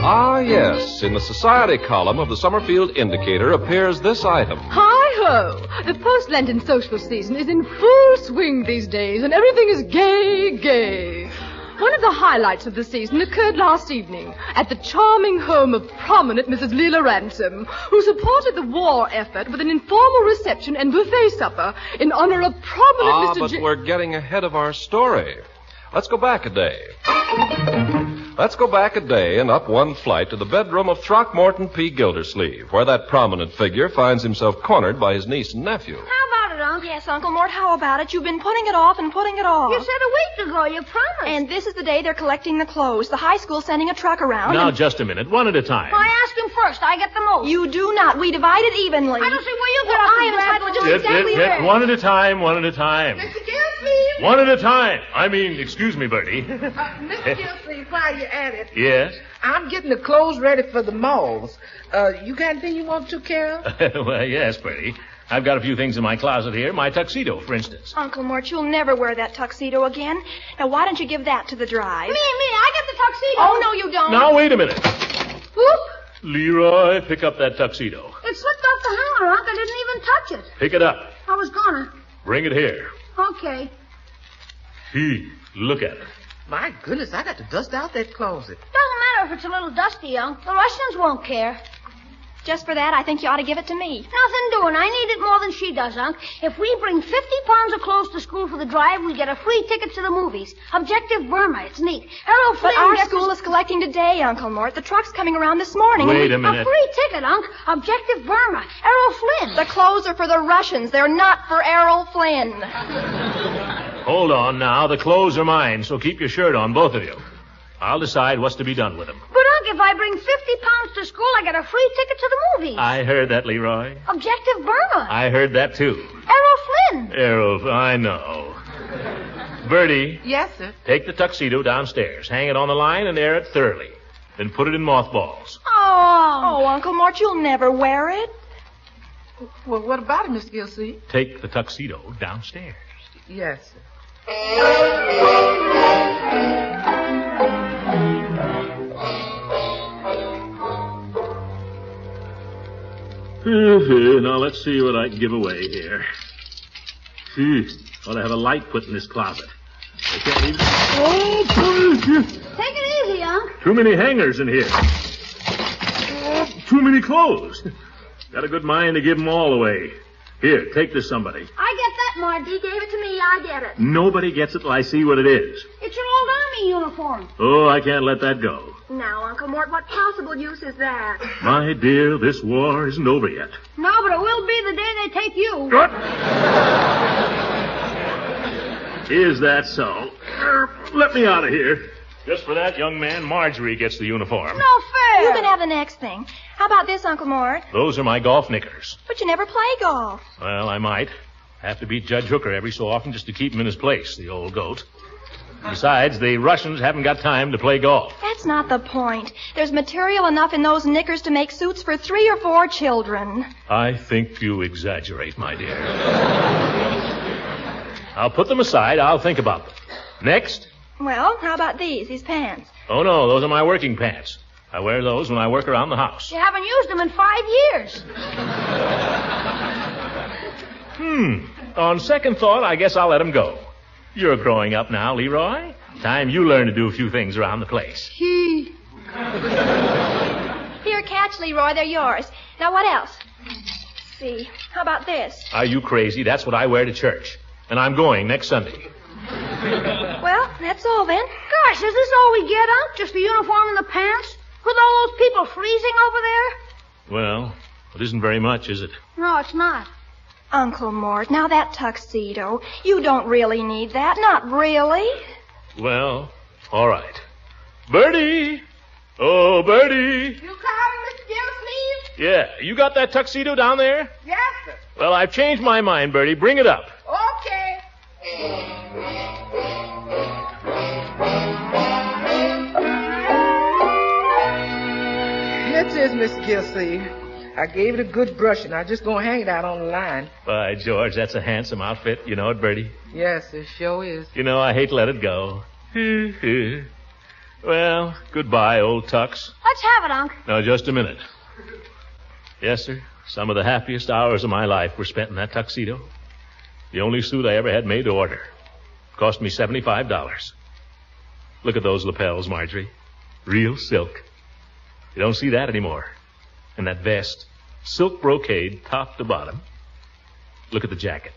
[SPEAKER 1] Ah, yes. In the society column of the Summerfield Indicator appears this item.
[SPEAKER 14] Hi-ho! The post-Lenten social season is in full swing these days, and everything is gay, gay. One of the highlights of the season occurred last evening at the charming home of prominent Mrs. Leila Ransom, who supported the war effort with an informal reception and buffet supper in honor of prominent Mr.
[SPEAKER 1] But we're getting ahead of our story. Let's go back a day. Let's go back a day and up one flight to the bedroom of Throckmorton P. Gildersleeve, where that prominent figure finds himself cornered by his niece and nephew.
[SPEAKER 4] How about it, Unc? Yes, Uncle Mort, how about it? You've been putting it off and putting it off.
[SPEAKER 5] You said a week ago. You promised.
[SPEAKER 4] And this is the day they're collecting the clothes. The high school's sending a truck around.
[SPEAKER 2] Now, just a minute. One at a time.
[SPEAKER 5] I ask him first. I get the most.
[SPEAKER 4] You do not. We divide it evenly.
[SPEAKER 5] I don't see where you
[SPEAKER 4] Well,
[SPEAKER 5] get off
[SPEAKER 4] I am entitled to do exactly that.
[SPEAKER 2] One at a time, one at a time.
[SPEAKER 6] Mr. Gildersleeve?
[SPEAKER 2] One at a time. Excuse me, Bertie.
[SPEAKER 6] Mr. Gildersleeve, while you're at it.
[SPEAKER 2] Yes?
[SPEAKER 6] I'm getting the clothes ready for the malls. You got anything you want to, Carol?
[SPEAKER 2] Well, yes, Bertie. I've got a few things in my closet here. My tuxedo, for instance.
[SPEAKER 4] Uncle Mort, you'll never wear that tuxedo again. Now, why don't you give that to the drive?
[SPEAKER 5] Me. I get the tuxedo.
[SPEAKER 4] Oh, no, you don't.
[SPEAKER 2] Now, wait a minute.
[SPEAKER 5] Whoop.
[SPEAKER 2] Leroy, pick up that tuxedo.
[SPEAKER 5] It slipped off the hanger, Unc. I didn't even touch it.
[SPEAKER 2] Pick it up.
[SPEAKER 5] I was gonna.
[SPEAKER 2] Bring it here.
[SPEAKER 5] Okay.
[SPEAKER 2] Look at it.
[SPEAKER 6] My goodness, I got to dust out that closet.
[SPEAKER 5] Doesn't matter if it's a little dusty, Unc. The Russians won't care.
[SPEAKER 4] Just for that, I think you ought to give it to me.
[SPEAKER 5] Nothing doing. I need it more than she does, Unc. If we bring 50 pounds of clothes to school for the drive, we get a free ticket to the movies. Objective Burma. It's neat. Errol Flynn
[SPEAKER 4] But our
[SPEAKER 5] gets
[SPEAKER 4] school is collecting today, Uncle Mort. The truck's coming around this morning.
[SPEAKER 2] Wait a minute.
[SPEAKER 5] A free ticket, Unc. Objective Burma. Errol Flynn.
[SPEAKER 4] The clothes are for the Russians. They're not for Errol Flynn.
[SPEAKER 2] Hold on now. The clothes are mine, so keep your shirt on, both of you. I'll decide what's to be done with them.
[SPEAKER 5] But, Unc, if I bring 50 pounds to school, I get a free ticket to the movies.
[SPEAKER 2] I heard that, Leroy.
[SPEAKER 5] Objective Burma.
[SPEAKER 2] I heard that, too.
[SPEAKER 5] Errol Flynn.
[SPEAKER 2] I know. Bertie.
[SPEAKER 6] Yes, sir.
[SPEAKER 2] Take the tuxedo downstairs. Hang it on the line and air it thoroughly. Then put it in mothballs.
[SPEAKER 4] Oh, Uncle Mort, you'll never wear it.
[SPEAKER 6] Well, what about it, Mr. Gildersleeve?
[SPEAKER 2] Take the tuxedo downstairs.
[SPEAKER 6] Yes, sir.
[SPEAKER 2] Now, let's see what I can give away here. Ought to have a light put in this closet. I can't even...
[SPEAKER 5] Take it easy, Unc.
[SPEAKER 2] Too many hangers in here. Too many clothes. Got a good mind to give them all away. Here, take this somebody.
[SPEAKER 5] I get that, Marge. He gave it to me. I get it.
[SPEAKER 2] Nobody gets it till I see what it is.
[SPEAKER 5] It's your old army my uniform.
[SPEAKER 2] Oh, I can't let that go.
[SPEAKER 15] Now, Uncle Mort, what possible use is that?
[SPEAKER 2] My dear, this war isn't over yet.
[SPEAKER 5] No, but it will be the day they take you.
[SPEAKER 2] What? Is that so? Let me out of here. Just for that, young man, Marjorie gets the uniform.
[SPEAKER 5] No fair.
[SPEAKER 4] You can have the next thing. How about this, Uncle Mort?
[SPEAKER 2] Those are my golf knickers.
[SPEAKER 4] But you never play golf.
[SPEAKER 2] Well, I might. Have to beat Judge Hooker every so often just to keep him in his place, the old goat. Besides, the Russians haven't got time to play golf.
[SPEAKER 4] That's not the point. There's material enough in those knickers to make suits for 3 or 4 children.
[SPEAKER 2] I think you exaggerate, my dear. I'll put them aside. I'll think about them. Next?
[SPEAKER 4] Well, how about these pants?
[SPEAKER 2] Oh, no, those are my working pants. I wear those when I work around the house.
[SPEAKER 5] You haven't used them in 5 years.
[SPEAKER 2] On second thought, I guess I'll let them go. You're growing up now, Leroy. Time you learn to do a few things around the place.
[SPEAKER 4] Here, catch, Leroy. They're yours. Now, what else? Let's see. How about this?
[SPEAKER 2] Are you crazy? That's what I wear to church. And I'm going next Sunday.
[SPEAKER 4] Well, that's all then.
[SPEAKER 5] Gosh, is this all we get, Unc? Just the uniform and the pants? With all those people freezing over there?
[SPEAKER 2] Well, it isn't very much, is it?
[SPEAKER 5] No, it's not.
[SPEAKER 4] Uncle Mort, now that tuxedo, you don't really need that. Not really.
[SPEAKER 2] Well, all right. Bertie! Oh, Bertie!
[SPEAKER 15] You coming, Mr. Gildersleeve?
[SPEAKER 2] Yeah, you got that tuxedo down there?
[SPEAKER 15] Yes, sir.
[SPEAKER 2] Well, I've changed my mind, Bertie. Bring it up.
[SPEAKER 15] Okay.
[SPEAKER 6] That's it, Mr. Gildersleeve. I gave it a good brush, and I'm just going to hang it out on the line.
[SPEAKER 2] By George, that's a handsome outfit. You know it, Bertie?
[SPEAKER 6] Yes, it sure is.
[SPEAKER 2] You know, I hate to let it go. Well, goodbye, old tux.
[SPEAKER 5] Let's have it, Unc.
[SPEAKER 2] Now, just a minute. Yes, sir. Some of the happiest hours of my life were spent in that tuxedo. The only suit I ever had made to order. Cost me $75. Look at those lapels, Marjorie. Real silk. You don't see that anymore. And that vest. Silk brocade, top to bottom. Look at the jacket.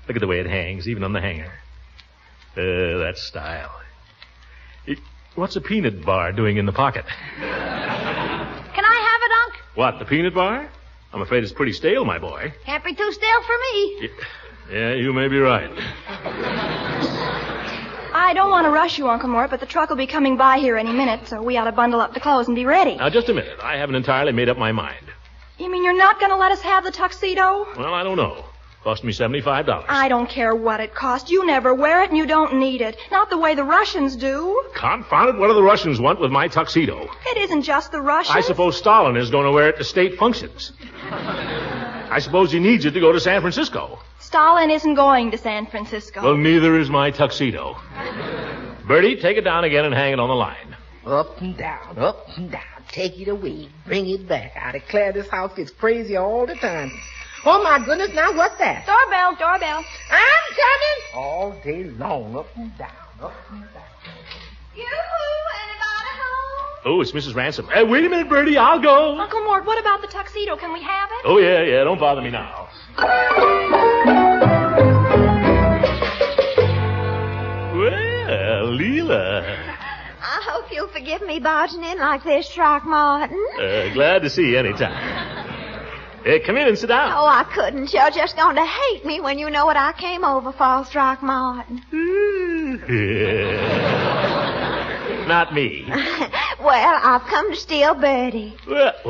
[SPEAKER 2] Look at the way it hangs, even on the hanger. That style. What's a peanut bar doing in the pocket?
[SPEAKER 5] Can I have it, Unc?
[SPEAKER 2] What, the peanut bar? I'm afraid it's pretty stale, my boy.
[SPEAKER 5] Can't be too stale for me.
[SPEAKER 2] Yeah, you may be right.
[SPEAKER 4] I don't want to rush you, Uncle Mort, but the truck will be coming by here any minute, so we ought to bundle up the clothes and be ready.
[SPEAKER 2] Now, just a minute. I haven't entirely made up my mind.
[SPEAKER 4] You mean you're not going to let us have the tuxedo?
[SPEAKER 2] Well, I don't know. Cost me $75.
[SPEAKER 4] I don't care what it cost. You never wear it and you don't need it. Not the way the Russians do.
[SPEAKER 2] Confound it, what do the Russians want with my tuxedo?
[SPEAKER 4] It isn't just the Russians.
[SPEAKER 2] I suppose Stalin is going to wear it to state functions. I suppose he needs it to go to San Francisco.
[SPEAKER 4] Stalin isn't going to San Francisco.
[SPEAKER 2] Well, neither is my tuxedo. Bertie, take it down again and hang it on the line.
[SPEAKER 6] Up and down, up and down. Take it away, bring it back. I declare this house gets crazy all the time. Oh, my goodness, now what's that?
[SPEAKER 4] Doorbell, doorbell.
[SPEAKER 6] I'm coming. All day long, up and down, up and down.
[SPEAKER 15] Yoo-hoo, anybody home?
[SPEAKER 2] Oh, it's Mrs. Ransom. Hey, wait a minute, Bertie, I'll go.
[SPEAKER 4] Uncle Mort, what about the tuxedo? Can we have it?
[SPEAKER 2] Oh, yeah, don't bother me now. Well, Leila.
[SPEAKER 8] I hope you'll forgive me barging in like this, Throckmorton.
[SPEAKER 2] Glad to see you anytime. Hey, come in and sit down.
[SPEAKER 8] Oh, I couldn't. You're just going to hate me when you know what I came over for, Throckmorton.
[SPEAKER 2] Not me.
[SPEAKER 8] Well, I've come to steal Bertie.
[SPEAKER 2] What?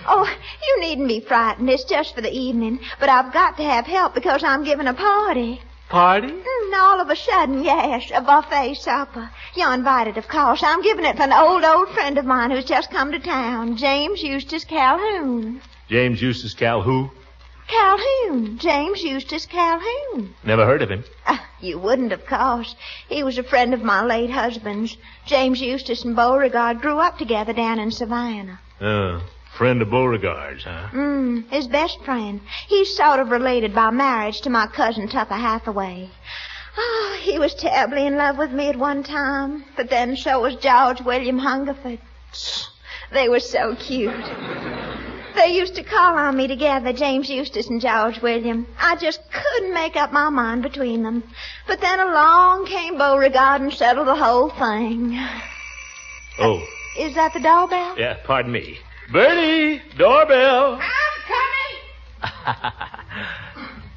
[SPEAKER 8] Oh, you needn't be frightened. It's just for the evening. But I've got to have help because I'm giving a party.
[SPEAKER 2] Party?
[SPEAKER 8] All of a sudden, yes, a buffet supper. You're invited, of course. I'm giving it for an old friend of mine who's just come to town, James Eustace Calhoun.
[SPEAKER 2] James Eustace Calhoun?
[SPEAKER 8] Calhoun. James Eustace Calhoun.
[SPEAKER 2] Never heard of him.
[SPEAKER 8] You wouldn't, of course. He was a friend of my late husband's. James Eustace and Beauregard grew up together down in Savannah.
[SPEAKER 2] Friend of Beauregard's, huh?
[SPEAKER 8] His best friend. He's sort of related by marriage to my cousin Tupper Hathaway. Oh, he was terribly in love with me at one time. But then so was George William Hungerford. They were so cute. They used to call on me together, James Eustace and George William. I just couldn't make up my mind between them. But then along came Beauregard and settled the whole thing.
[SPEAKER 2] Oh.
[SPEAKER 8] Is that the doorbell?
[SPEAKER 2] Yeah, pardon me. Bertie, doorbell.
[SPEAKER 15] I'm coming.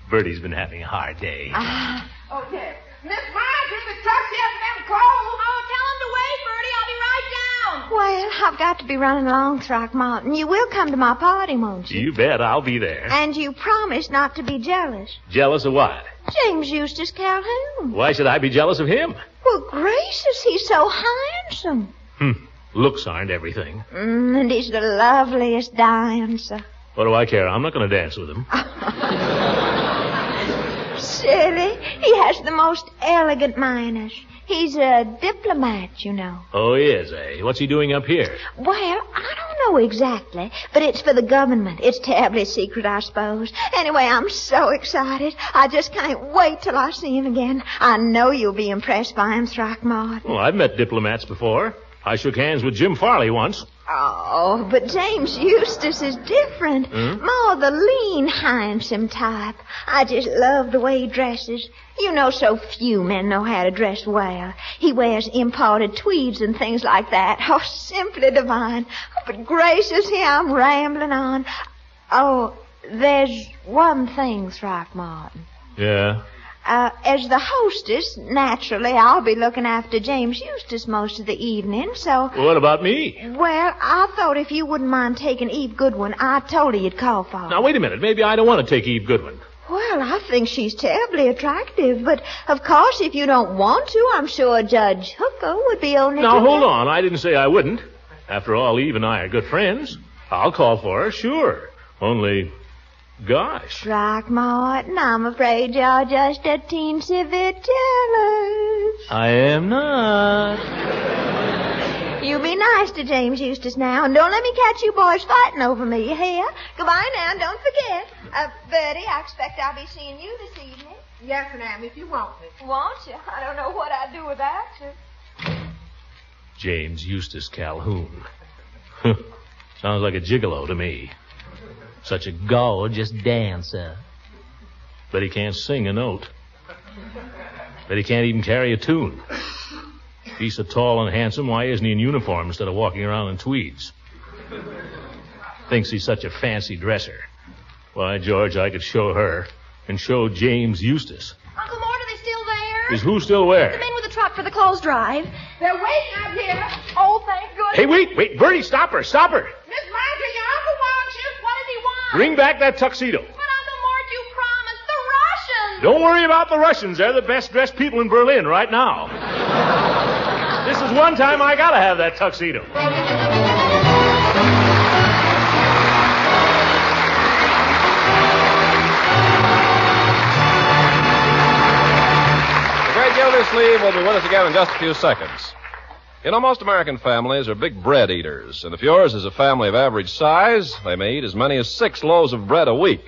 [SPEAKER 2] Bertie's been having a hard day.
[SPEAKER 15] Oh, yes. Miss Marjorie, the taxi hasn't been called. Oh, tell him to wait, Bertie. I'll be right down.
[SPEAKER 8] Well, I've got to be running along, Throckmorton. You will come to my party, won't you?
[SPEAKER 2] You bet I'll be there.
[SPEAKER 8] And you promise not to be jealous.
[SPEAKER 2] Jealous of what?
[SPEAKER 8] James Eustace Calhoun.
[SPEAKER 2] Why should I be jealous of him?
[SPEAKER 8] Well, gracious, he's so handsome.
[SPEAKER 2] Looks aren't everything.
[SPEAKER 8] And he's the loveliest dancer.
[SPEAKER 2] What do I care? I'm not going to dance with him.
[SPEAKER 8] Silly. He has the most elegant manners. He's a diplomat, you know.
[SPEAKER 2] Oh, he is, eh? What's he doing up here?
[SPEAKER 8] Well, I don't know exactly, but it's for the government. It's terribly secret, I suppose. Anyway, I'm so excited. I just can't wait till I see him again. I know you'll be impressed by him, Throckmorton.
[SPEAKER 2] Well, I've met diplomats before. I shook hands with Jim Farley once.
[SPEAKER 8] Oh, but James Eustace is different. More the lean, handsome type. I just love the way he dresses. You know, so few men know how to dress well. He wears imported tweeds and things like that. Oh, simply divine. But gracious, here I'm rambling on. Oh, there's one thing, Throckmorton.
[SPEAKER 2] Yeah?
[SPEAKER 8] As the hostess, naturally, I'll be looking after James Eustace most of the evening, so...
[SPEAKER 2] What about me?
[SPEAKER 8] Well, I thought if you wouldn't mind taking Eve Goodwin, I told her you'd call for her.
[SPEAKER 2] Now, wait a minute. Maybe I don't want to take Eve Goodwin.
[SPEAKER 8] Well, I think she's terribly attractive, but of course, if you don't want to, I'm sure Judge Hooker would be only...
[SPEAKER 2] Now, hold on. I didn't say I wouldn't. After all, Eve and I are good friends. I'll call for her, sure. Only... Gosh.
[SPEAKER 8] Throckmorton, I'm afraid you're just a teensy bit jealous.
[SPEAKER 11] I am not.
[SPEAKER 8] You be nice to James Eustace now, and don't let me catch you boys fighting over me, you hear? Goodbye now, and don't forget. Bertie, I expect I'll be seeing you this evening.
[SPEAKER 6] Yes, ma'am, if you want me.
[SPEAKER 8] Won't you? I don't know what I'd do without you.
[SPEAKER 2] James Eustace Calhoun. Sounds like a gigolo to me. Such a gorgeous dancer. But he can't sing a note. But he can't even carry a tune. He's so tall and handsome, why isn't he in uniform instead of walking around in tweeds? Thinks he's such a fancy dresser. Why, George, I could show her and show James Eustace.
[SPEAKER 4] Uncle Mort, are they still there?
[SPEAKER 2] Is who still where?
[SPEAKER 4] The men with the truck for the clothes drive.
[SPEAKER 15] They're waiting out here.
[SPEAKER 4] Oh, thank goodness.
[SPEAKER 2] Hey, wait, Bertie, stop her.
[SPEAKER 15] Miss Marjorie, your uncle wants you. What does he want?
[SPEAKER 2] Bring back that tuxedo.
[SPEAKER 15] But Uncle Mort, you promised. The Russians.
[SPEAKER 2] Don't worry about the Russians. They're the best dressed people in Berlin right now. This is one time I gotta have that tuxedo.
[SPEAKER 1] The great Gildersleeve will be with us again in just a few seconds. You know, most American families are big bread eaters, and if yours is a family of average size, they may eat as many as 6 loaves of bread a week.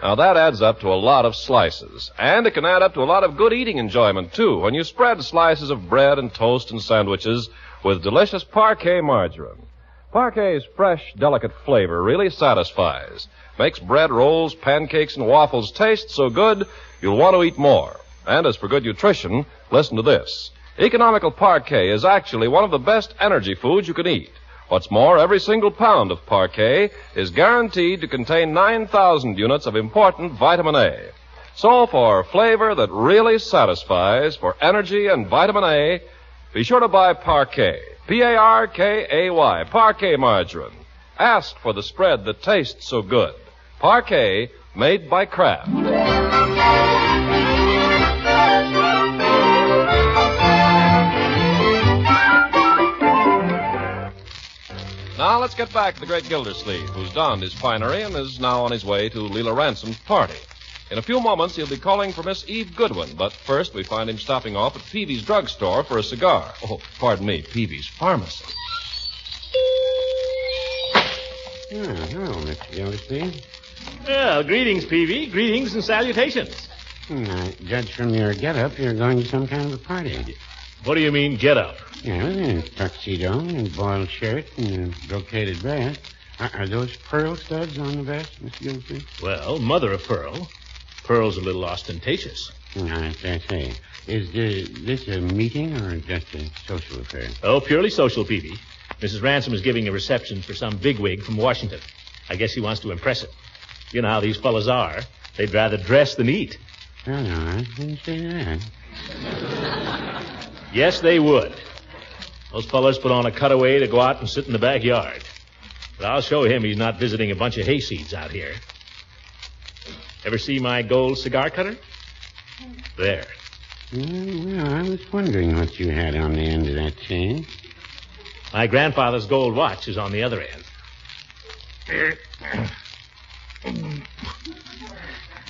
[SPEAKER 1] Now, that adds up to a lot of slices, and it can add up to a lot of good eating enjoyment, too, when you spread slices of bread and toast and sandwiches with delicious Parquet margarine. Parquet's fresh, delicate flavor really satisfies, makes bread rolls, pancakes, and waffles taste so good you'll want to eat more. And as for good nutrition, listen to this. Economical Parquet is actually one of the best energy foods you can eat. What's more, every single pound of Parquet is guaranteed to contain 9,000 units of important vitamin A. So for flavor that really satisfies, for energy and vitamin A, be sure to buy Parquet. P-A-R-K-A-Y, Parquet margarine. Ask for the spread that tastes so good. Parquet, made by Kraft. Now let's get back to the great Gildersleeve, who's donned his finery and is now on his way to Leila Ransom's party. In a few moments, he'll be calling for Miss Eve Goodwin, but first we find him stopping off at Peavy's drugstore for a cigar. Oh, pardon me, Peavy's pharmacy.
[SPEAKER 10] Hello, Mr. Gildersleeve.
[SPEAKER 2] Well, greetings, Peavy. Greetings and salutations.
[SPEAKER 10] I judge from your get-up you're going to some kind of a party.
[SPEAKER 2] What do you mean, get up?
[SPEAKER 10] Yeah, a tuxedo and a boiled shirt and a brocaded vest. Are those pearl studs on the vest, Mr. Gildersleeve?
[SPEAKER 2] Well, mother of pearl. Pearl's a little ostentatious.
[SPEAKER 10] I say. Is this a meeting or just a social affair?
[SPEAKER 2] Oh, purely social, Peavy. Mrs. Ransom is giving a reception for some bigwig from Washington. I guess he wants to impress it. You know how these fellas are. They'd rather dress than eat.
[SPEAKER 10] Oh, no, I didn't say that.
[SPEAKER 2] Yes, they would. Those fellas put on a cutaway to go out and sit in the backyard. But I'll show him he's not visiting a bunch of hayseeds out here. Ever see my gold cigar cutter? There.
[SPEAKER 10] Well, I was wondering what you had on the end of that chain.
[SPEAKER 2] My grandfather's gold watch is on the other end.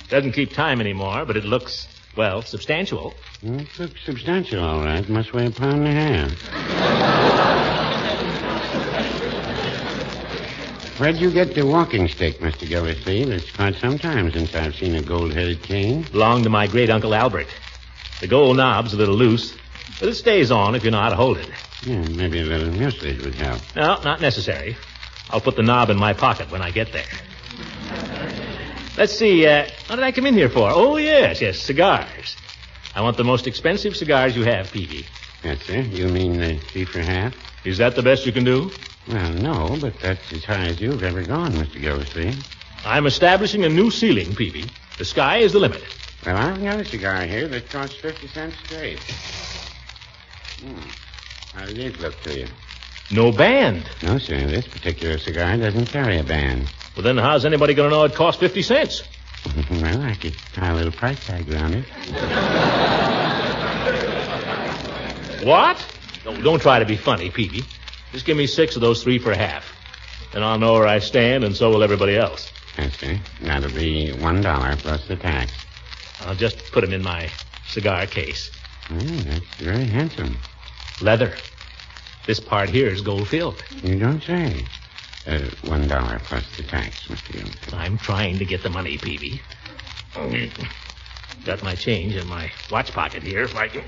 [SPEAKER 2] Doesn't keep time anymore, but it looks, well, substantial.
[SPEAKER 10] Well, it looks substantial, all right. Must weigh 1.5 pounds. Where'd you get the walking stick, Mr. Gildersleeve? It's quite some time since I've seen a gold-headed cane.
[SPEAKER 2] Belonged to my great-uncle Albert. The gold knob's a little loose, but it stays on if you know how to hold it.
[SPEAKER 10] Yeah, maybe a little mucilage would help.
[SPEAKER 2] No, not necessary. I'll put the knob in my pocket when I get there. Let's see, what did I come in here for? Oh, yes, cigars. I want the most expensive cigars you have, Peavy.
[SPEAKER 10] Yes, sir. You mean the 3 for half?
[SPEAKER 2] Is that the best you can do?
[SPEAKER 10] Well, no, but that's as high as you've ever gone, Mr. Gildersleeve.
[SPEAKER 2] I'm establishing a new ceiling, Peavy. The sky is the limit.
[SPEAKER 10] Well, I've got a cigar here that costs 50 cents straight. How does it look to you?
[SPEAKER 2] No band.
[SPEAKER 10] No, sir. This particular cigar doesn't carry a band.
[SPEAKER 2] Well, then how's anybody going to know it costs 50 cents?
[SPEAKER 10] Well, I could tie a little price tag around it.
[SPEAKER 2] What? No, don't try to be funny, Peavy. Just give me 6 of those 3 for half. Then I'll know where I stand, and so will everybody else.
[SPEAKER 10] Yes, sir. That'll be $1 plus the tax.
[SPEAKER 2] I'll just put them in my cigar case.
[SPEAKER 10] That's very handsome.
[SPEAKER 2] Leather. This part here is gold-filled.
[SPEAKER 10] You don't say. $1 plus the tax, Mr. Gildersleeve.
[SPEAKER 2] I'm trying to get the money, Peavy. Got my change in my watch pocket here. If I can...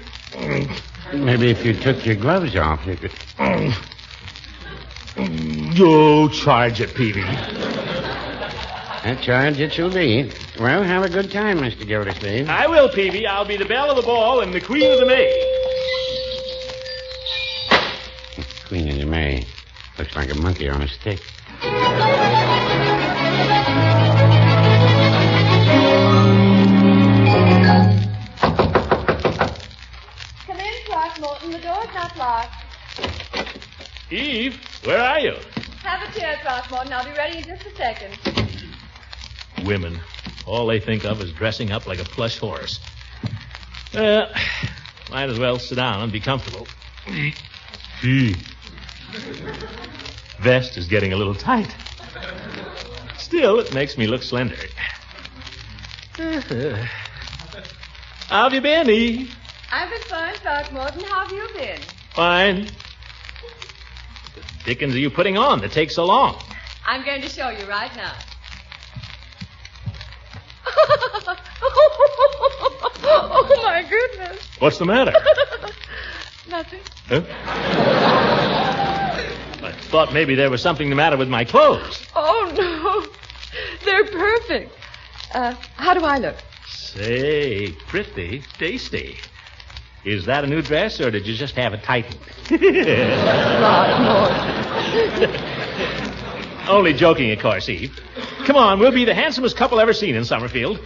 [SPEAKER 10] Maybe if you took your gloves off, you could...
[SPEAKER 2] You charge it, Peavy.
[SPEAKER 10] That charge it shall be. Well, have a good time, Mr. Gildersleeve.
[SPEAKER 2] I will, Peavy. I'll be the belle of the ball and the queen of the May.
[SPEAKER 10] Queen of the May. Looks like a monkey on a stick.
[SPEAKER 15] Come in, Throckmorton. The door's not locked.
[SPEAKER 2] Eve, where are you?
[SPEAKER 15] Have a chair, Throckmorton. I'll be ready in just a second.
[SPEAKER 2] Women. All they think of is dressing up like a plush horse. Might as well sit down and be comfortable. Vest is getting a little tight. Still, it makes me look slender. How have you been, Eve?
[SPEAKER 15] I've been fine, Throckmorton. How have you been?
[SPEAKER 2] Fine. What the dickens are you putting on that takes so long?
[SPEAKER 15] I'm going to show you right now. Oh, my goodness.
[SPEAKER 2] What's the matter?
[SPEAKER 15] Nothing.
[SPEAKER 2] Huh? I thought maybe there was something the matter with my clothes.
[SPEAKER 15] Oh, no. They're perfect. How do I look?
[SPEAKER 2] Say, pretty tasty. Is that a new dress, or did you just have it tightened? Only joking, of course, Eve. Come on, we'll be the handsomest couple ever seen in Summerfield.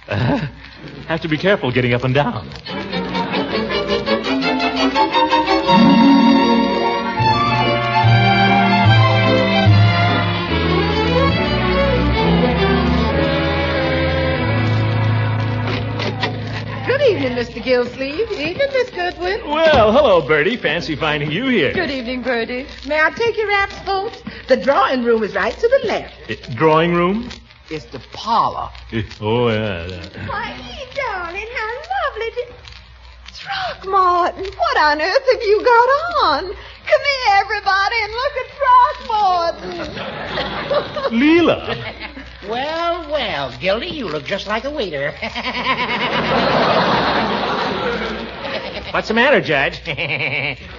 [SPEAKER 2] Have to be careful getting up and down.
[SPEAKER 6] Good evening, Mr. Gildersleeve. Evening, Miss Goodwin.
[SPEAKER 2] Well, hello, Bertie. Fancy finding you here.
[SPEAKER 15] Good evening, Bertie.
[SPEAKER 6] May I take your wraps, folks? The drawing room is right to the left.
[SPEAKER 2] Drawing room?
[SPEAKER 6] It's the parlor.
[SPEAKER 2] Oh, yeah.
[SPEAKER 8] Why, darling, how lovely. Throckmorton, what on earth have you got on? Come here, everybody, and look at Throckmorton.
[SPEAKER 2] Leila.
[SPEAKER 16] Well, well, Gildy, you look just like a waiter.
[SPEAKER 2] What's the matter, Judge?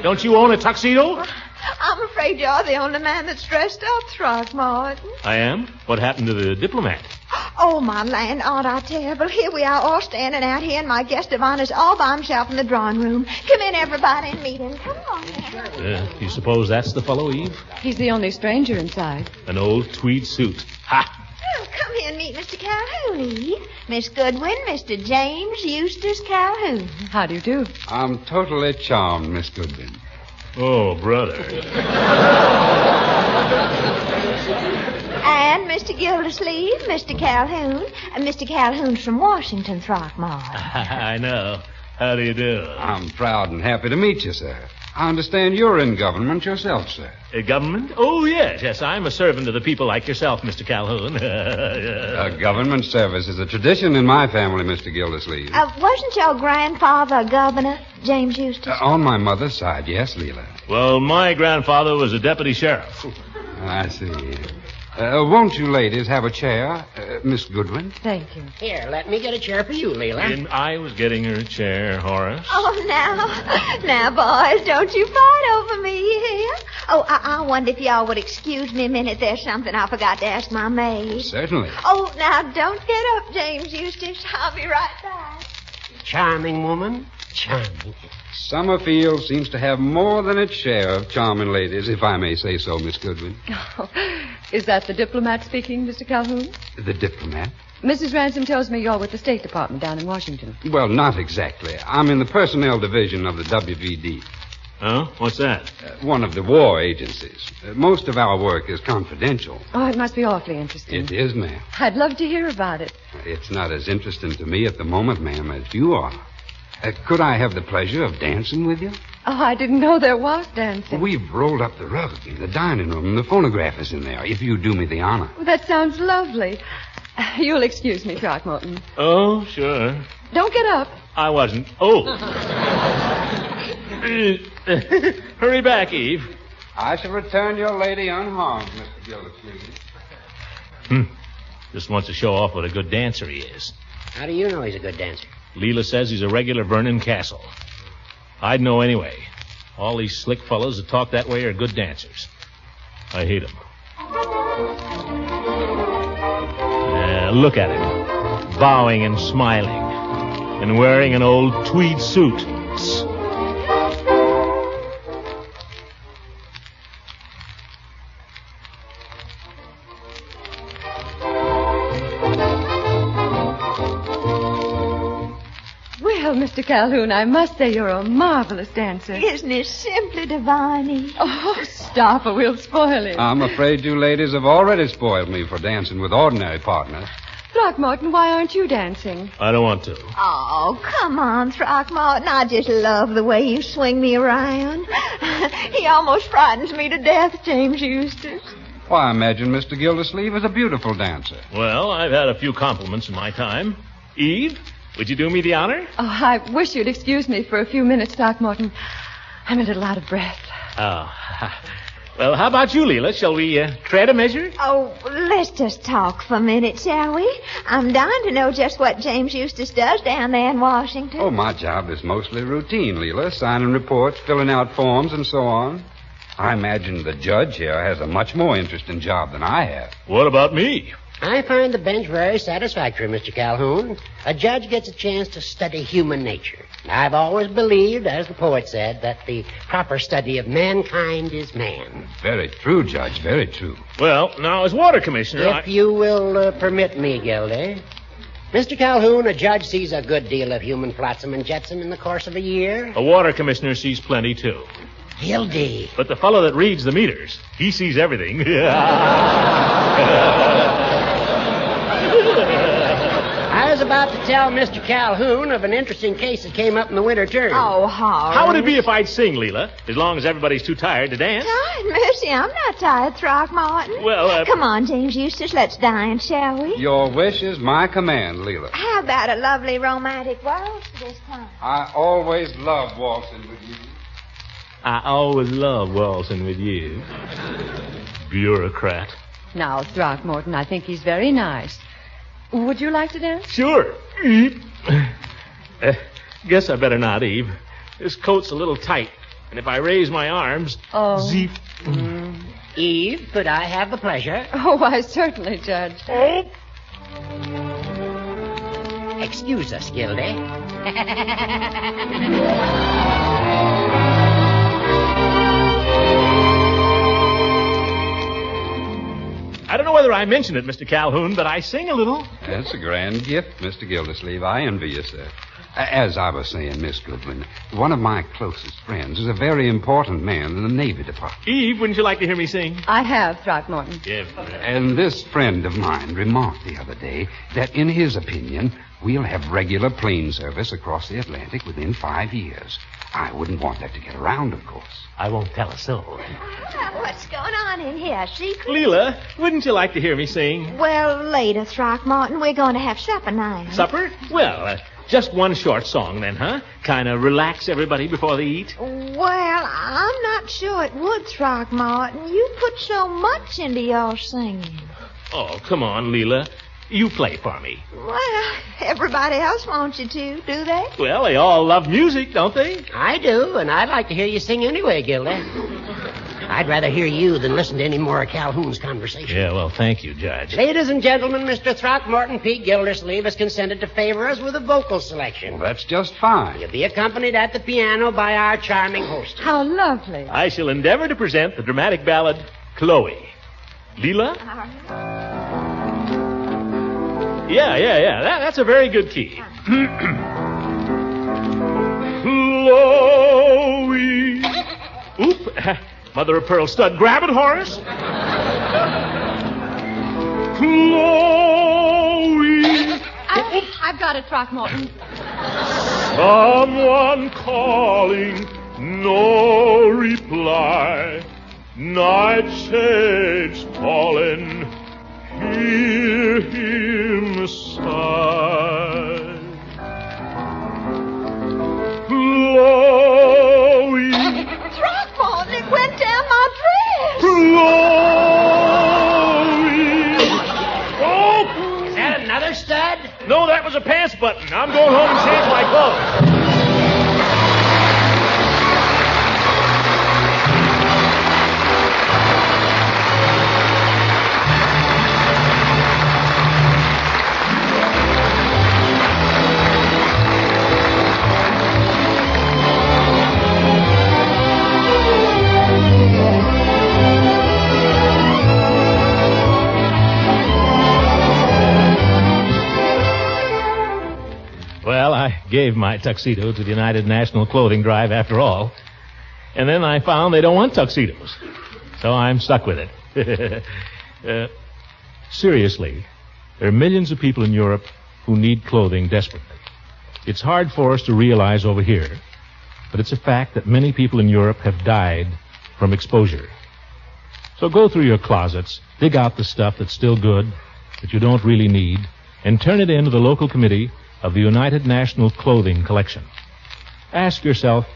[SPEAKER 2] Don't you own a tuxedo?
[SPEAKER 8] I'm afraid you're the only man that's dressed up, Throckmorton.
[SPEAKER 2] I am? What happened to the diplomat?
[SPEAKER 8] Oh, my land, aren't I terrible? Here we are all standing out here, and my guest of honor's all by himself in the drawing room. Come in, everybody, and meet him. Come on.
[SPEAKER 2] You suppose that's the fellow, Eve?
[SPEAKER 14] He's the only stranger inside.
[SPEAKER 2] An old tweed suit. Ha!
[SPEAKER 8] Oh, come here and meet Mr. Calhoun, Eve. Miss Goodwin, Mr. James Eustace Calhoun.
[SPEAKER 14] How do you do?
[SPEAKER 17] I'm totally charmed, Miss Goodwin.
[SPEAKER 2] Oh, brother.
[SPEAKER 8] And Mr. Gildersleeve, Mr. Calhoun, and Mr. Calhoun's from Washington, Throckmorton.
[SPEAKER 2] I know. How do you do?
[SPEAKER 17] I'm proud and happy to meet you, sir. I understand you're in government yourself, sir.
[SPEAKER 2] Government? Oh, yes. I'm a servant of the people like yourself, Mr. Calhoun.
[SPEAKER 17] Government service is a tradition in my family, Mr. Gildersleeve.
[SPEAKER 8] Wasn't your grandfather a governor, James Eustace?
[SPEAKER 17] On my mother's side, yes, Leila.
[SPEAKER 2] Well, my grandfather was a deputy sheriff.
[SPEAKER 17] I see. Won't you ladies have a chair, Miss Goodwin?
[SPEAKER 14] Thank you.
[SPEAKER 16] Here, let me get a chair for you, Leila.
[SPEAKER 2] And I was getting her a chair, Horace.
[SPEAKER 8] Oh, now, boys, don't you fight over me here. Oh, I wonder if y'all would excuse me a minute. There's something I forgot to ask my maid.
[SPEAKER 17] Certainly.
[SPEAKER 8] Oh, now, don't get up, James Eustace. I'll be right back.
[SPEAKER 16] Charming woman. Charming.
[SPEAKER 17] Summerfield seems to have more than its share of charming ladies, if I may say so, Miss Goodwin.
[SPEAKER 14] Oh, is that the diplomat speaking, Mr. Calhoun?
[SPEAKER 17] The diplomat?
[SPEAKER 14] Mrs. Ransom tells me you're with the State Department down in Washington.
[SPEAKER 17] Well, not exactly. I'm in the personnel division of the WVD.
[SPEAKER 2] Oh? What's that?
[SPEAKER 17] One of the war agencies. Most of our work is confidential.
[SPEAKER 14] Oh, it must be awfully interesting.
[SPEAKER 17] It is, ma'am.
[SPEAKER 14] I'd love to hear about it.
[SPEAKER 17] It's not as interesting to me at the moment, ma'am, as you are. Could I have the pleasure of dancing with you?
[SPEAKER 14] Oh, I didn't know there was dancing.
[SPEAKER 17] We've rolled up the rug in the dining room, and the phonograph is in there, if you do me the honor.
[SPEAKER 14] Well, that sounds lovely. You'll excuse me, Throckmorton.
[SPEAKER 2] Oh, sure.
[SPEAKER 14] Don't get up.
[SPEAKER 2] I wasn't. Oh. Hurry back, Eve.
[SPEAKER 17] I shall return your lady unharmed, Mr. Gildersleeve.
[SPEAKER 2] Just wants to show off what a good dancer he is.
[SPEAKER 16] How do you know he's a good dancer?
[SPEAKER 2] Leila says he's a regular Vernon Castle. I'd know anyway. All these slick fellows that talk that way are good dancers. I hate them. Look at him. Bowing and smiling. And wearing an old tweed suit.
[SPEAKER 14] Well, Mr. Calhoun, I must say you're a marvelous dancer.
[SPEAKER 8] Isn't it simply divine, Eve?
[SPEAKER 14] Oh, stop or we'll spoil it.
[SPEAKER 17] I'm afraid you ladies have already spoiled me for dancing with ordinary partners.
[SPEAKER 14] Throckmorton, why aren't you dancing?
[SPEAKER 2] I don't want to.
[SPEAKER 8] Oh, come on, Throckmorton. I just love the way you swing me around. He almost frightens me to death, James Eustace.
[SPEAKER 17] Why, I imagine Mr. Gildersleeve is a beautiful dancer.
[SPEAKER 2] Well, I've had a few compliments in my time. Eve, would you do me the honor?
[SPEAKER 14] Oh, I wish you'd excuse me for a few minutes, Throckmorton. I'm a little out of breath.
[SPEAKER 2] Oh. Well, how about you, Leila? Shall we tread a measure?
[SPEAKER 8] Oh, let's just talk for a minute, shall we? I'm dying to know just what James Eustace does down there in Washington.
[SPEAKER 17] Oh, my job is mostly routine, Leila. Signing reports, filling out forms, and so on. I imagine the judge here has a much more interesting job than I have.
[SPEAKER 2] What about me?
[SPEAKER 16] I find the bench very satisfactory, Mr. Calhoun. A judge gets a chance to study human nature. I've always believed, as the poet said, that the proper study of mankind is man.
[SPEAKER 17] Very true, Judge, very true.
[SPEAKER 2] Well, now, as water commissioner,
[SPEAKER 16] If you will permit me, Gildy. Mr. Calhoun, a judge sees a good deal of human flotsam and jetsam in the course of a year.
[SPEAKER 2] A water commissioner sees plenty, too.
[SPEAKER 16] Gildy.
[SPEAKER 2] But the fellow that reads the meters, he sees everything.
[SPEAKER 16] I was about to tell Mr. Calhoun of an interesting case that came up in the winter term.
[SPEAKER 8] Oh, Horace.
[SPEAKER 2] How would it be if I'd sing, Leila? As long as everybody's too tired to dance.
[SPEAKER 8] God, mercy, I'm not tired, Throckmorton.
[SPEAKER 2] Well,
[SPEAKER 8] Come on, James Eustace, let's dine, shall we?
[SPEAKER 17] Your wish is my command, Leila.
[SPEAKER 8] How about a lovely romantic waltz this time?
[SPEAKER 17] I always love waltzing with you.
[SPEAKER 2] I always love waltzing with you. Bureaucrat.
[SPEAKER 14] Now, Throckmorton, I think he's very nice. Would you like to dance?
[SPEAKER 2] Sure. Guess I better not, Eve. This coat's a little tight. And if I raise my arms,
[SPEAKER 14] Oh.
[SPEAKER 2] zeep.
[SPEAKER 16] Eve, could I have the pleasure?
[SPEAKER 14] Oh, why, certainly, Judge.
[SPEAKER 16] Excuse us, Gildy.
[SPEAKER 2] I don't know whether I mentioned it, Mr. Calhoun, but I sing a little.
[SPEAKER 17] That's a grand gift, Mr. Gildersleeve. I envy you, sir. As I was saying, Miss Goodwin, one of my closest friends is a very important man in the Navy Department.
[SPEAKER 2] Eve, wouldn't you like to hear me sing?
[SPEAKER 14] I have, Throckmorton.
[SPEAKER 2] Yeah.
[SPEAKER 17] And this friend of mine remarked the other day that, in his opinion, we'll have regular plane service across the Atlantic within 5 years. I wouldn't want that to get around, of course.
[SPEAKER 2] I won't tell a soul.
[SPEAKER 8] What's going on in here? Secret?
[SPEAKER 2] Leila, wouldn't you like to hear me sing?
[SPEAKER 8] Well, later, Throckmorton, we're going to have supper now.
[SPEAKER 2] Supper? Well, just one short song then, huh? Kind of relax everybody before they eat.
[SPEAKER 8] Well, I'm not sure it would, Throckmorton. You put so much into your singing.
[SPEAKER 2] Oh, come on, Leila. You play for me.
[SPEAKER 8] Well, everybody else wants you to, do they?
[SPEAKER 2] Well, they all love music, don't they?
[SPEAKER 16] I do, and I'd like to hear you sing anyway, Gildy. I'd rather hear you than listen to any more of Calhoun's conversation.
[SPEAKER 2] Yeah, well, thank you, Judge.
[SPEAKER 16] Ladies and gentlemen, Mr. Throckmorton P. Gildersleeve has consented to favor us with a vocal selection.
[SPEAKER 17] Well, that's just fine.
[SPEAKER 16] He'll be accompanied at the piano by our charming host.
[SPEAKER 14] How lovely.
[SPEAKER 2] I shall endeavor to present the dramatic ballad, Chloe. Leila? Yeah. That's a very good key. Chloe. Oop. Mother of pearl stud. Grab it, Horace. Chloe.
[SPEAKER 14] I've got it, Throckmorton.
[SPEAKER 2] Someone calling, no reply. Night shades fallen, hear him sigh. Chloe.
[SPEAKER 8] Throckmorton, it went down my dress.
[SPEAKER 2] Chloe. Oh!
[SPEAKER 16] Is that another stud?
[SPEAKER 2] No, that was a pants button. I'm going home and change my clothes. Well, I gave my tuxedo to the United National Clothing Drive after all. And then I found they don't want tuxedos. So I'm stuck with it. Seriously, there are millions of people in Europe who need clothing desperately. It's hard for us to realize over here, but it's a fact that many people in Europe have died from exposure. So go through your closets, dig out the stuff that's still good, that you don't really need, and turn it in to the local committee of the United National Clothing Collection. Ask yourself,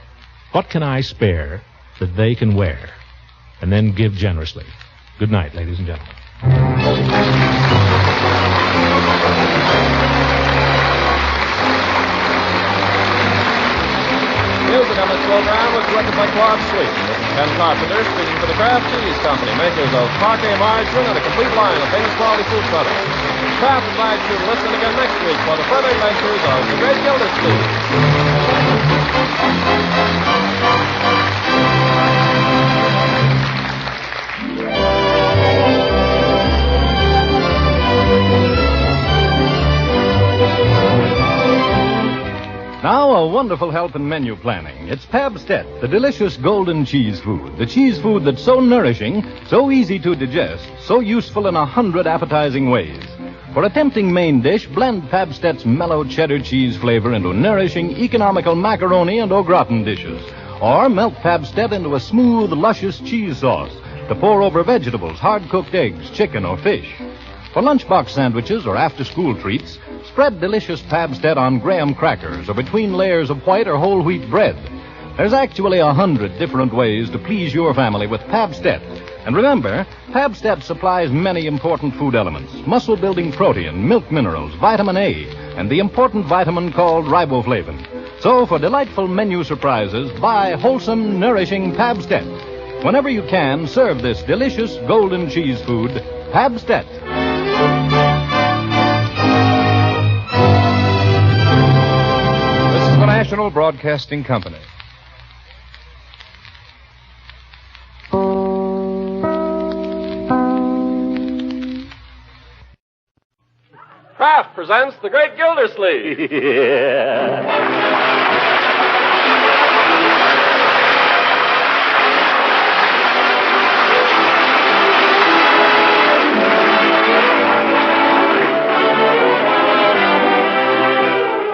[SPEAKER 2] what can I spare that they can wear? And then give generously. Good night, ladies and gentlemen.
[SPEAKER 1] Music on this program was directed by Claude Sweet. This is Ken Carpenter speaking for the Kraft Cheese Company, makers of parquet margarine and a complete line of famous quality food products. Kraft invites you to listen again next week for the further adventures of the great Gildersleeve.
[SPEAKER 12] Now, a wonderful help in menu planning. It's Pabstet, the delicious golden cheese food. The cheese food that's so nourishing, so easy to digest, so useful in 100 appetizing ways. For a tempting main dish, blend Pabstet's mellow cheddar cheese flavor into nourishing, economical macaroni and au gratin dishes. Or melt Pabstet into a smooth, luscious cheese sauce to pour over vegetables, hard-cooked eggs, chicken, or fish. For lunchbox sandwiches or after-school treats, spread delicious Pabstet on graham crackers or between layers of white or whole wheat bread. There's actually 100 different ways to please your family with Pabstet. And remember, Pabstet supplies many important food elements: muscle-building protein, milk minerals, vitamin A, and the important vitamin called riboflavin. So, for delightful menu surprises, buy wholesome, nourishing Pabstet. Whenever you can, serve this delicious golden cheese food, Pabstet.
[SPEAKER 13] This is the National Broadcasting Company.
[SPEAKER 1] Kraft presents The Great Gildersleeve.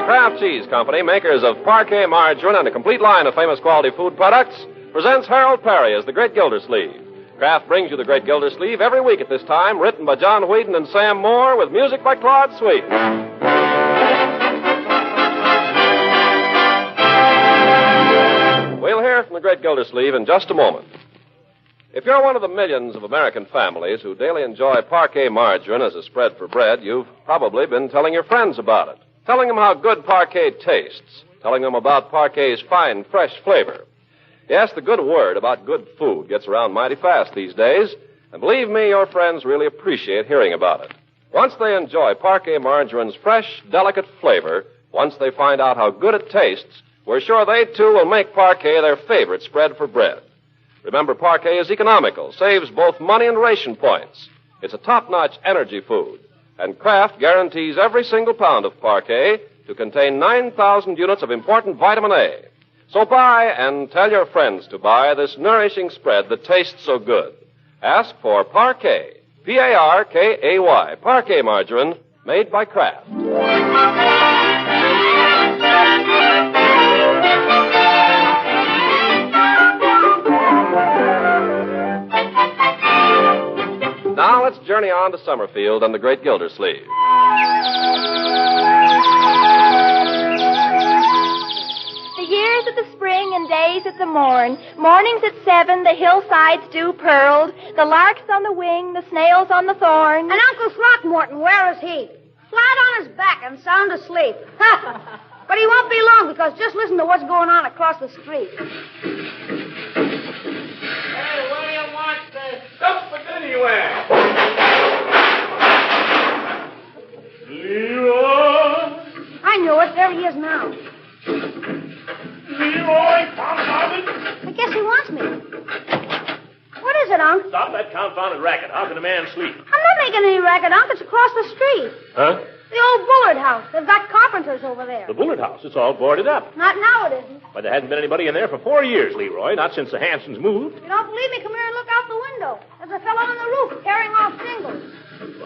[SPEAKER 1] Kraft Cheese Company, makers of Parquet margarine and a complete line of famous quality food products, presents Harold Perry as the Great Gildersleeve. Kraft brings you the Great Gildersleeve every week at this time, written by John Whedon and Sam Moore, with music by Claude Sweet. We'll hear from the Great Gildersleeve in just a moment. If you're one of the millions of American families who daily enjoy Parquet margarine as a spread for bread, you've probably been telling your friends about it. Telling them how good Parquet tastes. Telling them about Parquet's fine, fresh flavor. Yes, the good word about good food gets around mighty fast these days. And believe me, your friends really appreciate hearing about it. Once they enjoy Parquet margarine's fresh, delicate flavor, once they find out how good it tastes, we're sure they, too, will make Parquet their favorite spread for bread. Remember, Parquet is economical, saves both money and ration points. It's a top-notch energy food. And Kraft guarantees every single pound of Parquet to contain 9,000 units of important vitamin A. So buy and tell your friends to buy this nourishing spread that tastes so good. Ask for Parquet, P-A-R-K-A-Y, Parquet margarine, made by Kraft. Now let's journey on to Summerfield and the Great Gildersleeve.
[SPEAKER 4] The years at the spring and days at the morn, mornings at 7, the hillsides dew pearled, the larks on the wing, the snails on the thorn.
[SPEAKER 5] And Uncle Throckmorton, where is he? Flat on his back and sound asleep. But he won't be long, because just listen to what's going on across the street.
[SPEAKER 3] Hey, what do you want to stuff it anywhere? Leroy!
[SPEAKER 5] I knew it. There he is now.
[SPEAKER 3] Leroy, confounded!
[SPEAKER 5] I guess he wants me. What is it, Unc?
[SPEAKER 2] Stop that confounded racket. How can a man sleep?
[SPEAKER 5] I'm not making any racket, Unc. It's across the street.
[SPEAKER 2] Huh?
[SPEAKER 5] The old Bullard house. They've got carpenters over there.
[SPEAKER 2] The Bullard house. It's all boarded up.
[SPEAKER 5] Not now, it isn't.
[SPEAKER 2] Why, there hasn't been anybody in there for 4 years, Leroy. Not since the Hansons moved.
[SPEAKER 5] If you don't believe me, come here and look out the window. There's a fellow on the roof carrying off shingles.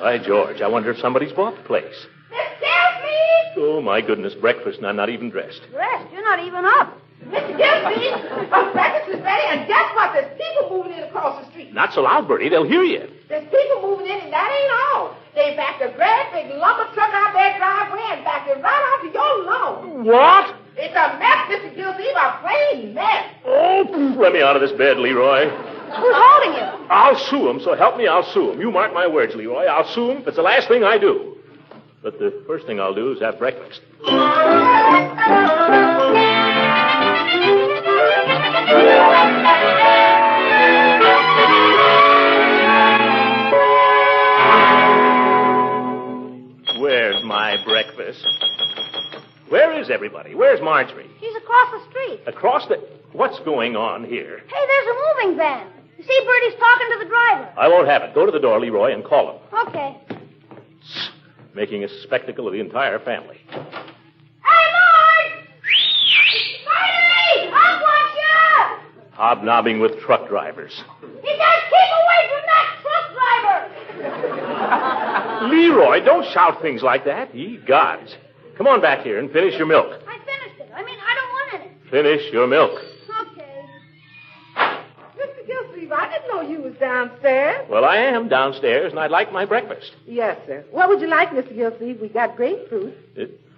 [SPEAKER 2] By George, I wonder if somebody's bought the place.
[SPEAKER 5] Gildersleeve!
[SPEAKER 2] Oh, my goodness, breakfast, and I'm not even dressed.
[SPEAKER 5] Dressed? You're not even up.
[SPEAKER 6] Mr. Gildersleeve, breakfast is ready, and guess what? There's people moving in across the street.
[SPEAKER 2] Not so loud, Bertie. They'll hear you.
[SPEAKER 6] There's people moving in, and that ain't all. They backed a great big lumber truck out their driveway and backed it right onto your lawn.
[SPEAKER 2] What?
[SPEAKER 6] It's a mess, Mr. Gildersleeve, a plain mess.
[SPEAKER 2] Oh, let me out of this bed, Leroy.
[SPEAKER 5] Who's holding you?
[SPEAKER 2] I'll sue him, so help me, I'll sue him. You mark my words, Leroy. I'll sue him if it's the last thing I do. But the first thing I'll do is have breakfast. Where's my breakfast? Where is everybody? Where's Marjorie?
[SPEAKER 5] She's across the street.
[SPEAKER 2] Across the... What's going on here?
[SPEAKER 5] Hey, there's a moving van. You see, Bertie's talking to the driver.
[SPEAKER 2] I won't have it. Go to the door, Leroy, and call him.
[SPEAKER 5] Okay.
[SPEAKER 2] Making a spectacle of the entire family.
[SPEAKER 5] Hey, Lord! Bertie! I want you!
[SPEAKER 2] Hobnobbing with truck drivers.
[SPEAKER 5] You guys keep away from that truck driver!
[SPEAKER 2] Leroy, don't shout things like that. Ye gods. Come on back here and finish your milk.
[SPEAKER 5] I finished it. I don't want any.
[SPEAKER 2] Finish your milk.
[SPEAKER 5] Okay.
[SPEAKER 6] Mr. Gildersleeve, I didn't know you was downstairs.
[SPEAKER 2] Well, I am downstairs, and I'd like my breakfast.
[SPEAKER 6] Yes, sir. What would you like, Mr. Gildersleeve? We got grapefruit.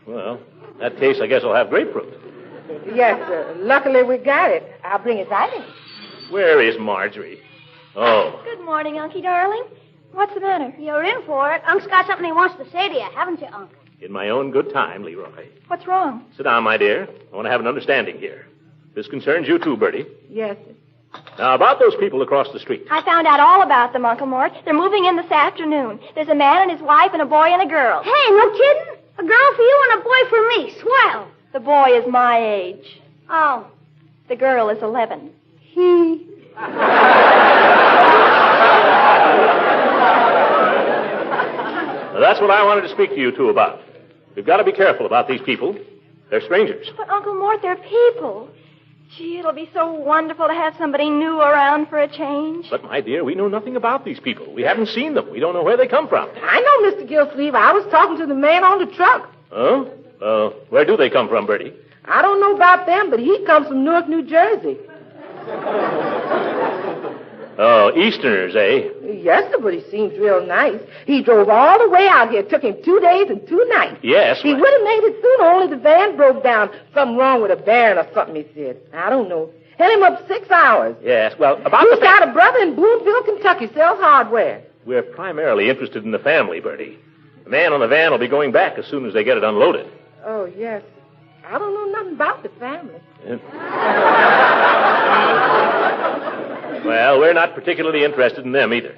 [SPEAKER 2] Well, in that case, I guess I'll have grapefruit.
[SPEAKER 6] Yes, sir. Luckily, we got it. I'll bring it right in.
[SPEAKER 2] Where is Marjorie? Oh.
[SPEAKER 4] Good morning, Unky darling. What's the matter?
[SPEAKER 5] You're in for it. Unc's got something he wants to say to you, haven't you, Unc?
[SPEAKER 2] In my own good time, Leroy.
[SPEAKER 4] What's wrong?
[SPEAKER 2] Sit down, my dear. I want to have an understanding here. This concerns you too, Bertie.
[SPEAKER 6] Yes.
[SPEAKER 2] Now, about those people across the street.
[SPEAKER 4] I found out all about them, Uncle Mort. They're moving in this afternoon. There's a man and his wife and a boy and a girl.
[SPEAKER 5] Hey, no kidding? A girl for you and a boy for me. Swell.
[SPEAKER 4] The boy is my age.
[SPEAKER 5] Oh.
[SPEAKER 4] The girl is 11.
[SPEAKER 2] Now, that's what I wanted to speak to you two about. We've got to be careful about these people. They're strangers.
[SPEAKER 4] But, Uncle Mort, they're people. Gee, it'll be so wonderful to have somebody new around for a change.
[SPEAKER 2] But, my dear, we know nothing about these people. We haven't seen them. We don't know where they come from.
[SPEAKER 6] I know, Mr. Gildersleeve. I was talking to the man on the truck.
[SPEAKER 2] Huh? Where do they come from, Bertie?
[SPEAKER 6] I don't know about them, but he comes from Newark, New Jersey.
[SPEAKER 2] Oh, Easterners, eh?
[SPEAKER 6] Yes, sir, but he seems real nice. He drove all the way out here. It took him 2 days and 2 nights.
[SPEAKER 2] Yes.
[SPEAKER 6] He would have made it sooner, only the van broke down. Something wrong with a bearing or something, he said. I don't know. Held him up 6 hours.
[SPEAKER 2] Yes, well, about
[SPEAKER 6] He's got a brother in Boonville, Kentucky, sells hardware.
[SPEAKER 2] We're primarily interested in the family, Bertie. The man on the van will be going back as soon as they get it unloaded.
[SPEAKER 6] Oh, yes. I don't know nothing about the family.
[SPEAKER 2] Well, we're not particularly interested in them either.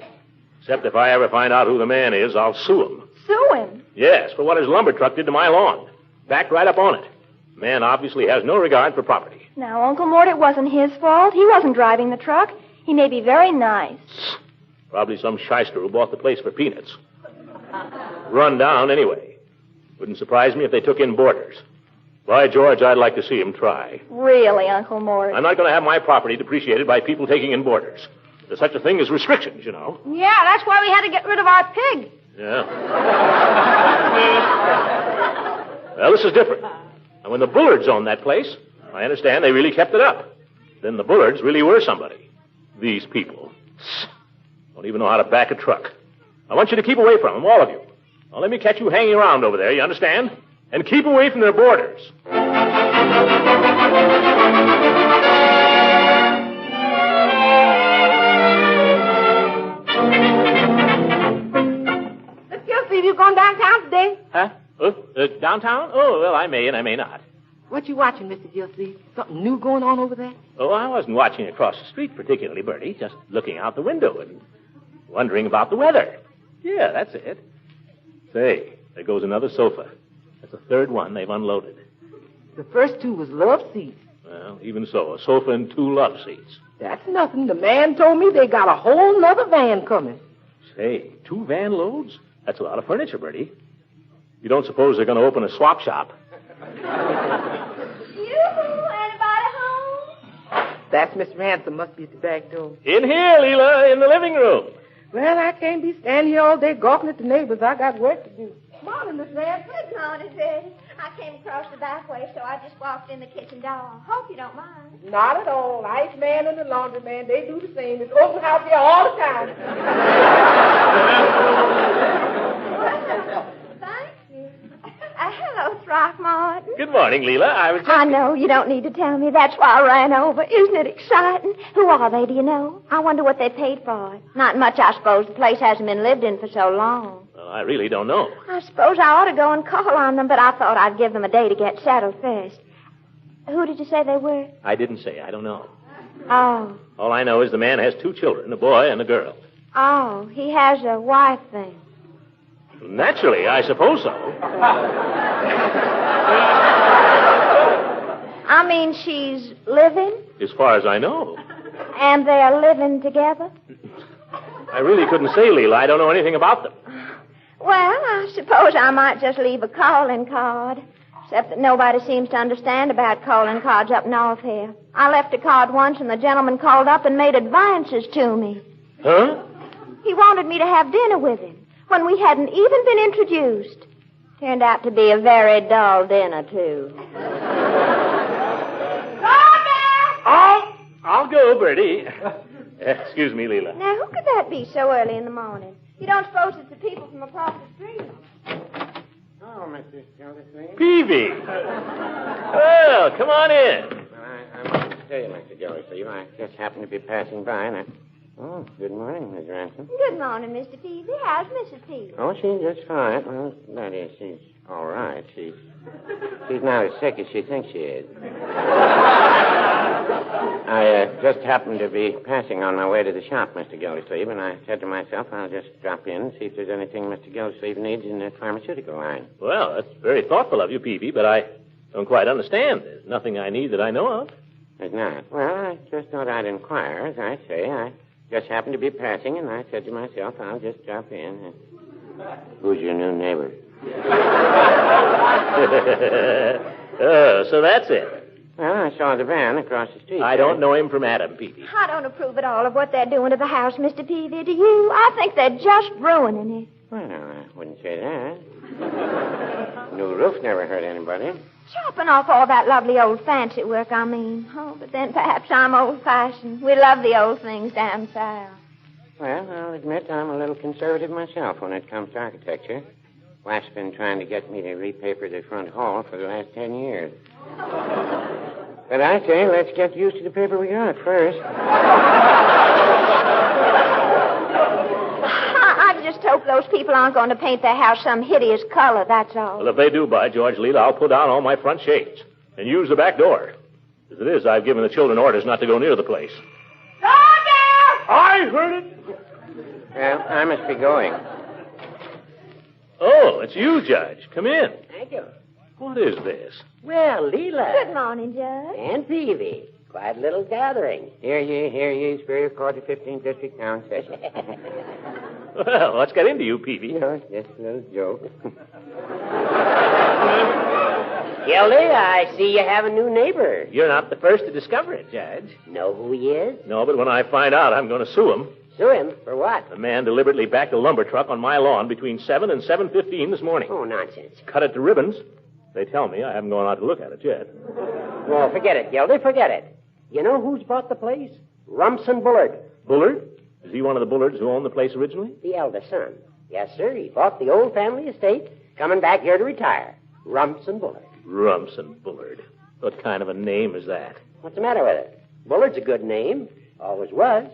[SPEAKER 2] Except if I ever find out who the man is, I'll sue him.
[SPEAKER 4] Sue him?
[SPEAKER 2] Yes, for what his lumber truck did to my lawn. Backed right up on it. The man obviously has no regard for property.
[SPEAKER 4] Now, Uncle Mort, it wasn't his fault. He wasn't driving the truck. He may be very nice.
[SPEAKER 2] Probably some shyster who bought the place for peanuts. Run down anyway. Wouldn't surprise me if they took in boarders. By George, I'd like to see him try.
[SPEAKER 4] Really, Uncle Mort?
[SPEAKER 2] I'm not going to have my property depreciated by people taking in boarders. There's such a thing as restrictions, you know.
[SPEAKER 5] Yeah, that's why we had to get rid of our pig.
[SPEAKER 2] Yeah. Well, this is different. And when the Bullards owned that place, I understand they really kept it up. Then the Bullards really were somebody. These people. Don't even know how to back a truck. I want you to keep away from them, all of you. Now, let me catch you hanging around over there, you understand? And keep away from their boarders.
[SPEAKER 6] Mr. Gildersleeve, you going downtown today?
[SPEAKER 2] Huh? Downtown? Oh, well, I may and I may not.
[SPEAKER 6] What you watching, Mr. Gildersleeve? Something new going on over there?
[SPEAKER 2] Oh, I wasn't watching across the street particularly, Bertie. Just looking out the window and wondering about the weather. Yeah, that's it. Say, there goes another sofa. That's the third one they've unloaded.
[SPEAKER 6] The first 2 was love seats.
[SPEAKER 2] Well, even so, a sofa and 2 love seats.
[SPEAKER 6] That's nothing. The man told me they got a whole nother van coming.
[SPEAKER 2] Say, 2 van loads? That's a lot of furniture, Bertie. You don't suppose they're going to open a swap shop?
[SPEAKER 4] Anybody home?
[SPEAKER 6] That's Miss Ransom. Must be at the back door.
[SPEAKER 2] In here, Leila, in the living room.
[SPEAKER 6] Well, I can't be standing here all day gawking at the neighbors. I got work to do. Morning, Miss Ransom.
[SPEAKER 8] Good morning, Betty. I came across the back way, so I just walked in the kitchen door. Hope you don't mind.
[SPEAKER 6] Not at all. Ice man and the laundry man, they do the same. It's open house here all the time.
[SPEAKER 8] Thank you. Hello, Throckmorton.
[SPEAKER 2] Good morning, Leila.
[SPEAKER 8] I know. You don't need to tell me. That's why I ran over. Isn't it exciting? Who are they, do you know? I wonder what they paid for it. Not much, I suppose. The place hasn't been lived in for so long.
[SPEAKER 2] Well, I really don't know.
[SPEAKER 8] I suppose I ought to go and call on them, but I thought I'd give them a day to get settled first. Who did you say they were?
[SPEAKER 2] I didn't say. I don't know.
[SPEAKER 8] Oh.
[SPEAKER 2] All I know is the man has 2 children, a boy and a girl.
[SPEAKER 8] Oh, he has a wife then.
[SPEAKER 2] Naturally, I suppose so.
[SPEAKER 8] I mean, she's living?
[SPEAKER 2] As far as I know.
[SPEAKER 8] And they're living together?
[SPEAKER 2] I really couldn't say, Leila. I don't know anything about them.
[SPEAKER 8] Well, I suppose I might just leave a calling card. Except that nobody seems to understand about calling cards up north here. I left a card once and the gentleman called up and made advances to me.
[SPEAKER 2] Huh?
[SPEAKER 8] He wanted me to have dinner with him when we hadn't even been introduced. Turned out to be a very dull dinner, too.
[SPEAKER 2] Oh, I'll go, Bertie. Excuse me, Leila.
[SPEAKER 8] Now, who could that be so early in the morning? You don't suppose it's the people from across the street?
[SPEAKER 10] Oh, Mrs. Gildersleeve.
[SPEAKER 2] Peavy. Well, come on in.
[SPEAKER 10] Well, I must tell you, Mr. Gildersleeve, I just happened to be passing by, and I Oh, good morning, Miss Ransom.
[SPEAKER 8] Good morning, Mr. Peavy. How's Mrs. Peavy?
[SPEAKER 10] Oh, she's just fine. Well, that is, she's all right. She's not as sick as she thinks she is. I just happened to be passing on my way to the shop, Mr. Gildersleeve, and I said to myself, I'll just drop in and see if there's anything Mr. Gildersleeve needs in the pharmaceutical line.
[SPEAKER 2] Well, that's very thoughtful of you, Peavy, but I don't quite understand. There's nothing I need that I know of.
[SPEAKER 10] There's not. Well, I just thought I'd inquire. As I say, I just happened to be passing, and I said to myself, I'll just drop in. Who's your new neighbor?
[SPEAKER 2] Oh, so that's it.
[SPEAKER 10] Well, I saw the van across the street.
[SPEAKER 2] I don't know him from Adam, Peavy.
[SPEAKER 8] I don't approve at all of what they're doing to the house, Mr. Peavy. Do you? I think they're just ruining it.
[SPEAKER 10] Well, I wouldn't say that. New roof never hurt anybody.
[SPEAKER 8] Chopping off all that lovely old fancy work, I mean. Oh, but then perhaps I'm old-fashioned. We love the old things down south.
[SPEAKER 10] Well, I'll admit I'm a little conservative myself when it comes to architecture. Wife's been trying to get me to repaper the front hall for the last 10 years. But I say, let's get used to the paper we got first.
[SPEAKER 8] I just hope those people aren't going to paint their house some hideous color, that's all.
[SPEAKER 2] Well, if they do, by George, Leila, I'll pull down all my front shades and use the back door. As it is, I've given the children orders not to go near the place. I heard it.
[SPEAKER 10] Well, I must be going.
[SPEAKER 2] Oh, it's you, Judge. Come in.
[SPEAKER 16] Thank you.
[SPEAKER 2] What is this?
[SPEAKER 16] Well, Leila.
[SPEAKER 8] Good morning, Judge.
[SPEAKER 16] And Peavy. Quite a little gathering.
[SPEAKER 10] Hear ye, Superior Court of 15th District now in session.
[SPEAKER 2] Well, what's got into you, Peavy?
[SPEAKER 10] No, just a little joke.
[SPEAKER 16] Gildy, I see you have a new neighbor.
[SPEAKER 2] You're not the first to discover it, Judge.
[SPEAKER 16] Know who he is?
[SPEAKER 2] No, but when I find out, I'm going to sue him.
[SPEAKER 16] Sue him? For what?
[SPEAKER 2] The man deliberately backed a lumber truck on my lawn between 7 and 7:15 this morning.
[SPEAKER 16] Oh, nonsense.
[SPEAKER 2] Cut it to ribbons. They tell me I haven't gone out to look at it yet.
[SPEAKER 16] Well, forget it, Gildy, forget it. You know who's bought the place? Rumson Bullard.
[SPEAKER 2] Bullard? Is he one of the Bullards who owned the place originally?
[SPEAKER 16] The eldest son. Yes, sir. He bought the old family estate, coming back here to retire. Rumson Bullard.
[SPEAKER 2] Rumson Bullard. What kind of a name is that?
[SPEAKER 16] What's the matter with it? Bullard's a good name. Always was.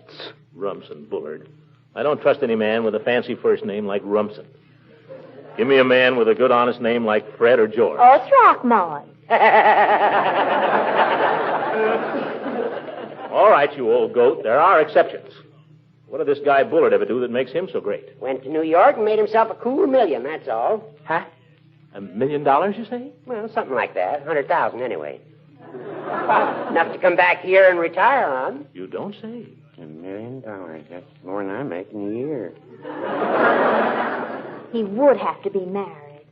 [SPEAKER 2] Rumson Bullard. I don't trust any man with a fancy first name like Rumson. Give me a man with a good, honest name like Fred or George.
[SPEAKER 8] Or Throckmorton.
[SPEAKER 2] All right, you old goat. There are exceptions. What did this guy Bullard ever do that makes him so great?
[SPEAKER 16] Went to New York and made himself a cool million, that's all.
[SPEAKER 2] Huh? $1 million, you say?
[SPEAKER 16] Well, something like that. 100,000 anyway. Enough to come back here and retire on.
[SPEAKER 2] You don't say.
[SPEAKER 10] $1 million. That's more than I make in a year.
[SPEAKER 8] He would have to be married.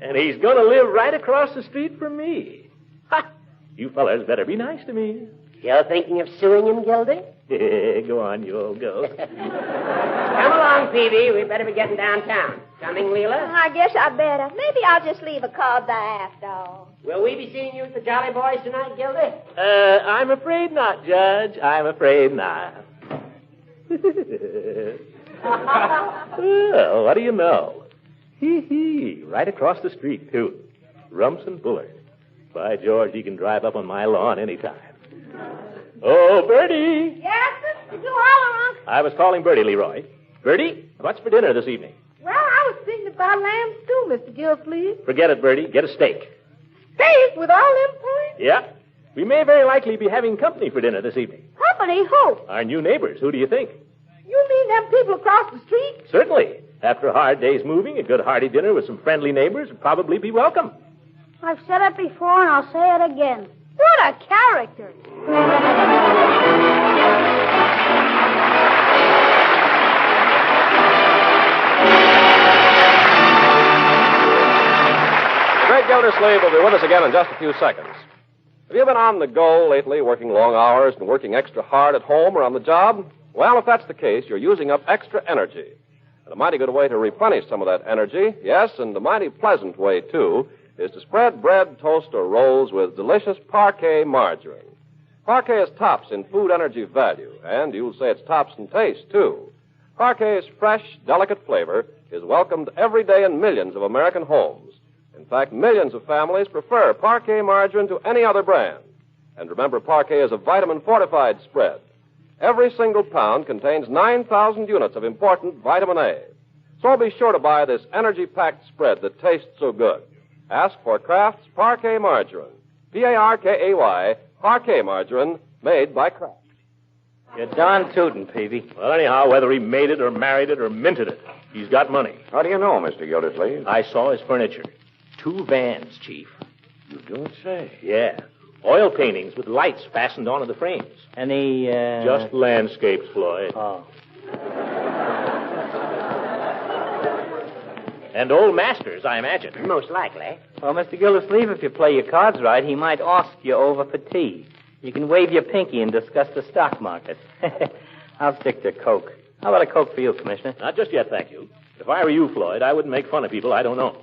[SPEAKER 2] And he's going to live right across the street from me. Ha! You fellas better be nice to me.
[SPEAKER 16] Still thinking of suing him, Gildy?
[SPEAKER 2] Go on, you old goat.
[SPEAKER 16] Come along, Peavy. We better be getting downtown. Coming, Leila?
[SPEAKER 8] I guess I better. Maybe I'll just leave a card there after all.
[SPEAKER 16] Will we be seeing you at the Jolly Boys tonight, Gildy?
[SPEAKER 2] I'm afraid not, Judge. I'm afraid not. Well, what do you know? Hee. Right across the street, too. Rumson Bullard. By George, he can drive up on my lawn anytime. Oh, Bertie!
[SPEAKER 5] Yes, sir? Did you holler, Uncle?
[SPEAKER 2] I was calling Bertie, Leroy. Bertie, what's for dinner this evening?
[SPEAKER 5] Well, I was thinking about lamb stew, Mr. Gildersleeve.
[SPEAKER 2] Forget it, Bertie. Get a steak.
[SPEAKER 5] Steak with all them points?
[SPEAKER 2] Yeah. We may very likely be having company for dinner this evening.
[SPEAKER 5] Company? Who?
[SPEAKER 2] Our new neighbors. Who do you think?
[SPEAKER 5] You mean them people across the street?
[SPEAKER 2] Certainly. After a hard day's moving, a good hearty dinner with some friendly neighbors would probably be welcome.
[SPEAKER 5] I've said it before, and I'll say it again. What a character.
[SPEAKER 1] The great Gildersleeve will be with us again in just a few seconds. Have you been on the go lately, working long hours and working extra hard at home or on the job? Well, if that's the case, you're using up extra energy. And a mighty good way to replenish some of that energy, yes, and a mighty pleasant way, too, is to spread bread, toast, or rolls with delicious Parquet margarine. Parquet is tops in food energy value, and you'll say it's tops in taste, too. Parquet's fresh, delicate flavor is welcomed every day in millions of American homes. In fact, millions of families prefer Parquet margarine to any other brand. And remember, Parquet is a vitamin-fortified spread. Every single pound contains 9,000 units of important vitamin A. So be sure to buy this energy-packed spread that tastes so good. Ask for Kraft's Parquet Margarine. P-A-R-K-A-Y, Parquet Margarine, made by Kraft.
[SPEAKER 18] You're darn tootin', Peavy.
[SPEAKER 2] Well, anyhow, whether he made it or married it or minted it, he's got money.
[SPEAKER 7] How do you know, Mr. Gildersleeve?
[SPEAKER 2] I saw his furniture. 2 vans, Chief.
[SPEAKER 7] You don't say.
[SPEAKER 2] Yeah. Oil paintings with lights fastened onto the frames.
[SPEAKER 18] Any,
[SPEAKER 2] Just landscapes, Floyd.
[SPEAKER 18] Oh.
[SPEAKER 2] And old masters, I imagine.
[SPEAKER 16] Most likely.
[SPEAKER 18] Well, Mr. Gildersleeve, if you play your cards right, he might ask you over for tea. You can wave your pinky and discuss the stock market. I'll stick to Coke. How about a Coke for you, Commissioner?
[SPEAKER 2] Not just yet, thank you. If I were you, Floyd, I wouldn't make fun of people I don't know.